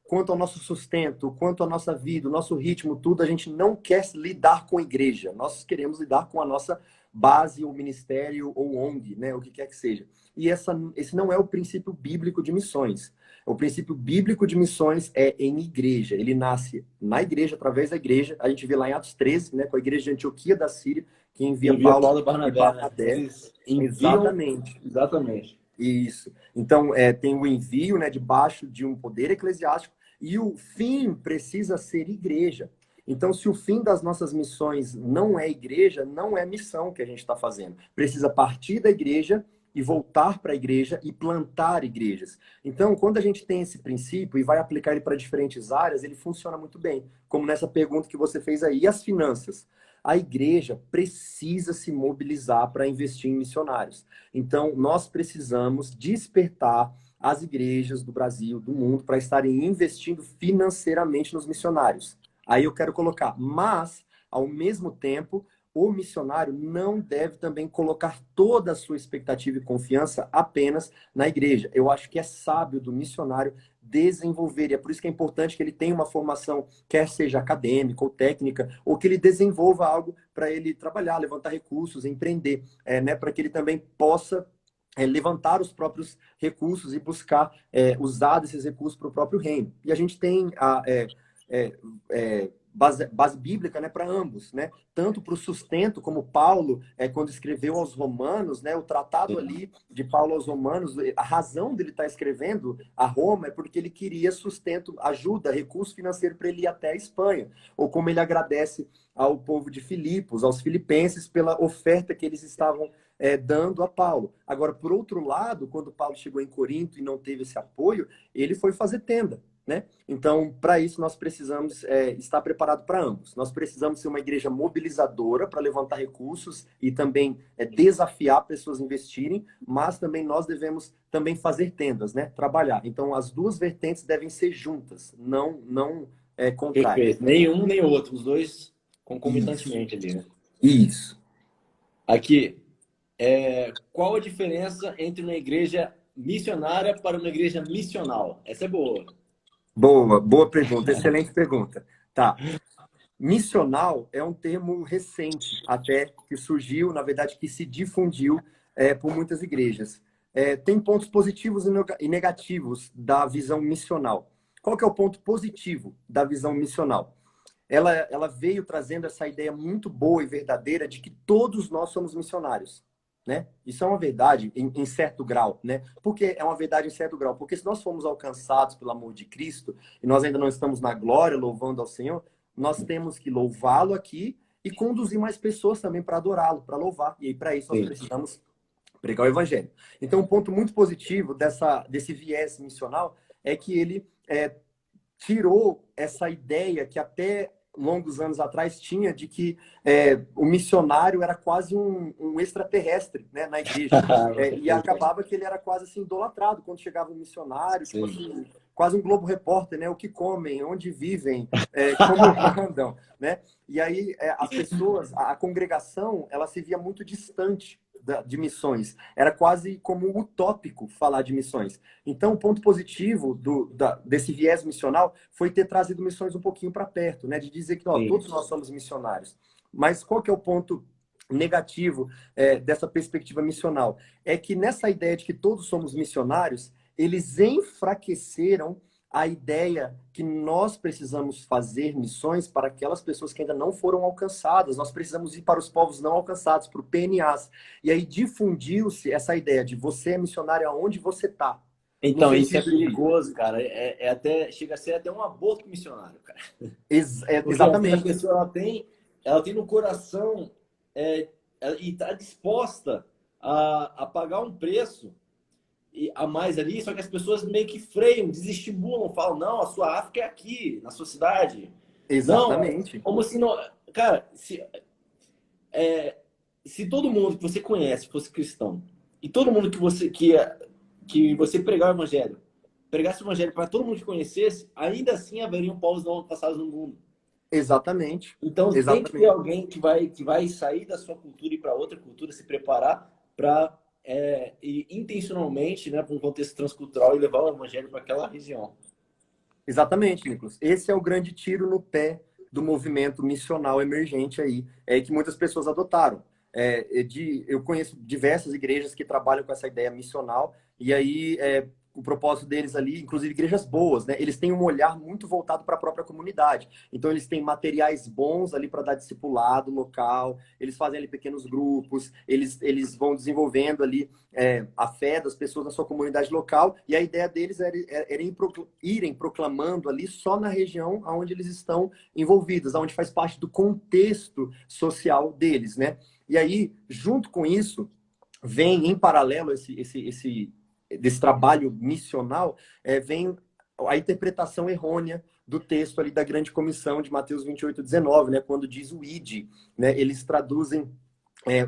quanto ao nosso sustento, quanto à nossa vida, o nosso ritmo, tudo, a gente não quer lidar com a igreja. Nós queremos lidar com a nossa base, ou ministério, ou ONG, né? O que quer que seja. E esse não é o princípio bíblico de missões. O princípio bíblico de missões é em igreja. Ele nasce na igreja, através da igreja. A gente vê lá em Atos 13, né, com a igreja de Antioquia da Síria, que envia Paulo Paulo e e Barnabé, né? Barnabé. Eles enviam. Exatamente. Exatamente. Isso. Então, tem o envio, né, debaixo de um poder eclesiástico, e o fim precisa ser igreja. Então, se o fim das nossas missões não é igreja, não é missão que a gente está fazendo. Precisa partir da igreja e voltar para a igreja e plantar igrejas. Então, quando a gente tem esse princípio e vai aplicar ele para diferentes áreas, ele funciona muito bem. Como nessa pergunta que você fez aí. E as finanças? A igreja precisa se mobilizar para investir em missionários. Então, nós precisamos despertar as igrejas do Brasil, do mundo, para estarem investindo financeiramente nos missionários. Aí eu quero colocar, mas, ao mesmo tempo, o missionário não deve também colocar toda a sua expectativa e confiança apenas na igreja. Eu acho que é sábio do missionário desenvolver, e é por isso que é importante que ele tenha uma formação, quer seja acadêmica ou técnica, ou que ele desenvolva algo para ele trabalhar, levantar recursos, empreender, né, para que ele também possa levantar os próprios recursos e buscar usar desses recursos para o próprio reino. E a gente tem base bíblica, né, para ambos, né? Tanto para o sustento, como Paulo, quando escreveu aos Romanos, né, o tratado ali de Paulo aos Romanos, a razão dele estar escrevendo a Roma é porque ele queria sustento, ajuda, recurso financeiro para ele ir até a Espanha. Ou como ele agradece ao povo de Filipos, aos filipenses, pela oferta que eles estavam dando a Paulo. Agora, por outro lado, quando Paulo chegou em Corinto e não teve esse apoio, ele foi fazer tenda. Né? Então, para isso, nós precisamos estar preparado para ambos. Nós precisamos ser uma igreja mobilizadora para levantar recursos e também desafiar pessoas a investirem, mas também nós devemos também fazer tendas, né? Trabalhar. Então, as duas vertentes devem ser juntas, não contrárias. Perfeito. Nem um nem outro, os dois Isso. concomitantemente ali, né? Isso. Aqui, qual a diferença entre uma igreja missionária para uma igreja missional? Essa é boa. Boa pergunta, excelente pergunta. Tá. Missional é um termo recente, até que surgiu, na verdade, que se difundiu por muitas igrejas. Tem pontos positivos e negativos da visão missional. Qual que é o ponto positivo da visão missional? Ela veio trazendo essa ideia muito boa e verdadeira de que todos nós somos missionários. Né? Isso é uma verdade em certo grau, né? Por que é uma verdade em certo grau? Porque se nós fomos alcançados pelo amor de Cristo e nós ainda não estamos na glória louvando ao Senhor, nós temos que louvá-lo aqui e conduzir mais pessoas também para adorá-lo, para louvar. E aí, para isso, nós precisamos pregar o evangelho. Então, um ponto muito positivo desse viés missional é que ele tirou essa ideia que até longos anos atrás tinha de que o missionário era quase um extraterrestre, né, na igreja. E acabava que ele era quase assim idolatrado quando chegava um missionário, tipo assim, quase um Globo Repórter, né? O que comem, onde vivem, como andam, né? E aí as pessoas, a congregação, ela se via muito distante de missões. Era quase como utópico falar de missões. Então, o ponto positivo desse viés missional foi ter trazido missões um pouquinho para perto, né? De dizer que todos nós somos missionários. Mas qual que é o ponto negativo dessa perspectiva missional? É que nessa ideia de que todos somos missionários, eles enfraqueceram a ideia que nós precisamos fazer missões para aquelas pessoas que ainda não foram alcançadas. Nós precisamos ir para os povos não alcançados, para o PNAs. E aí difundiu-se essa ideia de você é missionário aonde você está. Então, isso é perigoso, cara. Chega a ser até um aborto missionário, cara. Exatamente. A pessoa ela tem no coração e está disposta a pagar um preço a mais ali, só que as pessoas meio que freiam, desestimulam, falam, não, a sua África é aqui, na sua cidade. Exatamente. Não, como se não... Cara, se todo mundo que você conhece fosse cristão, e todo mundo que você pregasse o evangelho para todo mundo que conhecesse, ainda assim haveriam povos não alcançados no mundo. Exatamente. Então tem que ter Exatamente. alguém que vai sair da sua cultura e ir para outra cultura, se preparar para ir intencionalmente, né, para um contexto transcultural e levar o evangelho para aquela região. Exatamente, Nicolas. Esse é o grande tiro no pé do movimento missional emergente aí, que muitas pessoas adotaram. Eu conheço diversas igrejas que trabalham com essa ideia missional, e aí o propósito deles ali, inclusive igrejas boas, né? Eles têm um olhar muito voltado para a própria comunidade. Então, eles têm materiais bons ali para dar discipulado local, eles fazem ali pequenos grupos, eles vão desenvolvendo ali a fé das pessoas na sua comunidade local, e a ideia deles era irem proclamando ali só na região onde eles estão envolvidos, onde faz parte do contexto social deles, né? E aí, junto com isso, vem em paralelo desse trabalho missional, vem a interpretação errônea do texto ali da grande comissão de Mateus 28:19, né, quando diz o ide, né, eles traduzem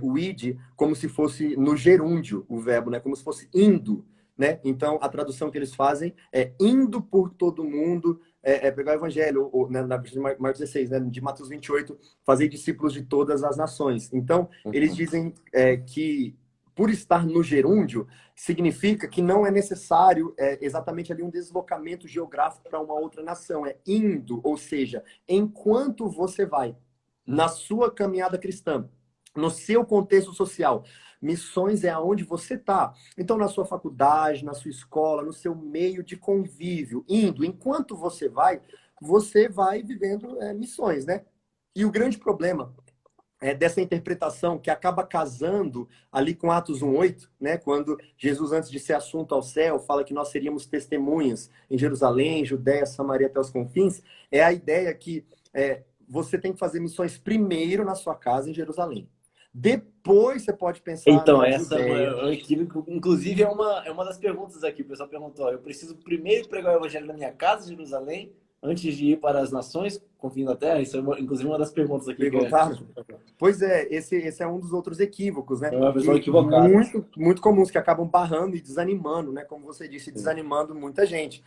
o id como se fosse no gerúndio o verbo, né, como se fosse indo, né? Então a tradução que eles fazem é indo por todo mundo, pegar o evangelho, ou, né, na versão de Marcos 16, né, de Mateus 28, fazer discípulos de todas as nações. Então eles dizem que por estar no gerúndio, significa que não é necessário exatamente ali um deslocamento geográfico para uma outra nação. É indo, ou seja, enquanto você vai na sua caminhada cristã, no seu contexto social. Missões é aonde você está. Então, na sua faculdade, na sua escola, no seu meio de convívio, indo, enquanto você vai vivendo missões, né? E o grande problema dessa interpretação que acaba casando ali com Atos 1:8, né? Quando Jesus, antes de ser assunto ao céu, fala que nós seríamos testemunhas em Jerusalém, Judéia, Samaria até os confins, é a ideia que você tem que fazer missões primeiro na sua casa em Jerusalém. Depois você pode pensar Então, na essa Judéia. é um equívoco. Inclusive, é uma das perguntas aqui. O pessoal perguntou: eu preciso primeiro pregar o evangelho na minha casa, em Jerusalém, antes de ir para as nações, confim na terra? Isso é, inclusive, uma das perguntas aqui que é. Perguntaram? Pois é, esse é um dos outros equívocos, né? É uma visão Que equivocada. muito comuns, que acabam barrando e desanimando, né? Como você disse, desanimando muita gente.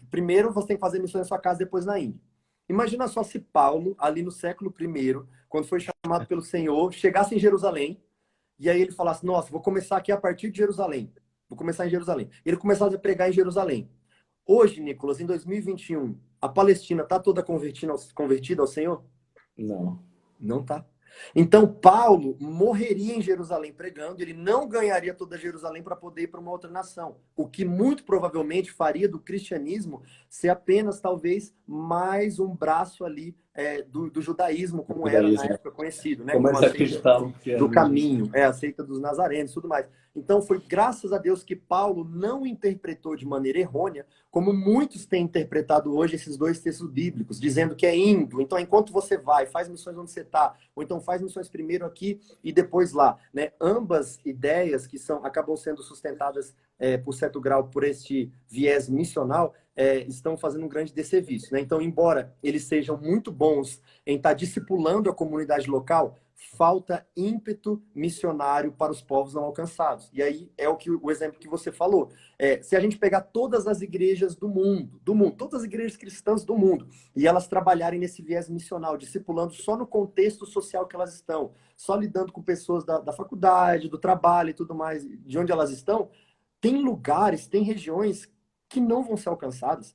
Primeiro você tem que fazer missão na sua casa, depois na Índia. Imagina só se Paulo, ali no século I, quando foi chamado pelo Senhor, chegasse em Jerusalém, e aí ele falasse, nossa, vou começar aqui a partir de Jerusalém. Vou começar em Jerusalém. Ele começasse a pregar em Jerusalém. Hoje, Nicolas, em 2021, a Palestina está toda convertida ao Senhor? Não. Não tá. Então, Paulo morreria em Jerusalém pregando, ele não ganharia toda Jerusalém para poder ir para uma outra nação. O que muito provavelmente faria do cristianismo ser apenas, talvez, mais um braço ali do judaísmo, como era na Judaísmo. época conhecido, né? Como Como eles a seita acreditavam que era do mesmo. caminho, a seita dos nazarenos e tudo mais. Então, foi graças a Deus que Paulo não interpretou de maneira errônea, como muitos têm interpretado hoje esses dois textos bíblicos, dizendo que é indo. Então, enquanto você vai, faz missões onde você está, ou então faz missões primeiro aqui e depois lá, né? Ambas ideias que acabam sendo sustentadas por certo grau por este viés missional, estão fazendo um grande desserviço, né? Então, embora eles sejam muito bons em estar discipulando a comunidade local, falta ímpeto missionário para os povos não alcançados. E aí é o exemplo que você falou. Se a gente pegar todas as igrejas do mundo, todas as igrejas cristãs do mundo, e elas trabalharem nesse viés missional, discipulando só no contexto social que elas estão, só lidando com pessoas da faculdade, do trabalho e tudo mais, de onde elas estão, tem lugares, tem regiões que não vão ser alcançadas.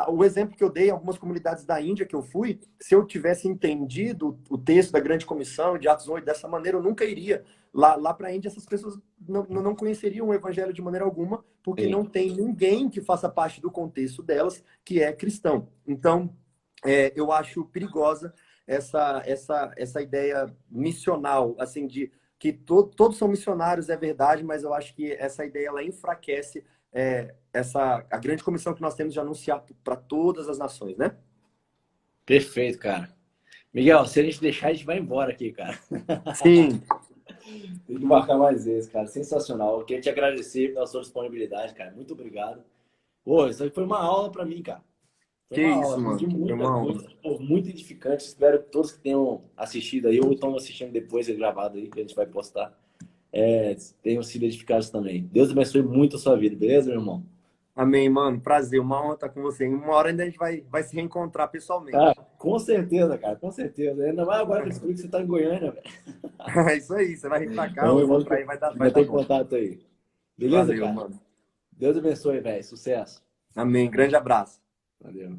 O exemplo que eu dei, algumas comunidades da Índia que eu fui, se eu tivesse entendido o texto da Grande Comissão, de Atos 8, dessa maneira, eu nunca iria. Lá para a Índia, essas pessoas não conheceriam o evangelho de maneira alguma, porque Sim. não tem ninguém que faça parte do contexto delas que é cristão. Então, eu acho perigosa essa ideia missional, assim, de que todos são missionários, é verdade, mas eu acho que essa ideia ela enfraquece a grande comissão que nós temos de anunciar para todas as nações, né? Perfeito, cara. Miguel, se a gente deixar, a gente vai embora aqui, cara. Sim, Tem que marcar mais vezes, cara. Sensacional. Eu queria te agradecer pela sua disponibilidade, cara. Muito obrigado. Pô, isso aí foi uma aula para mim, cara. Foi que uma aula, isso, aprendi mano. Foi muita uma honra. coisa, pô, muito edificante. Espero que todos que tenham assistido aí ou estão assistindo depois, gravado aí, que a gente vai postar, tenham sido edificados também. Deus abençoe muito a sua vida, beleza, meu irmão? Amém, mano. Prazer, uma honra estar com você. Em uma hora ainda a gente vai se reencontrar Ah, pessoalmente. Com certeza, cara, com certeza. Ainda mais agora que eu descobri que você tá em Goiânia, velho. É isso aí, você vai vir pra cá, Vamos, eu vou vamos, pra aí, vai dar vai ter bom. contato aí. Beleza, Valeu, cara? mano. Deus abençoe, velho. Sucesso. Amém. Grande abraço. Valeu.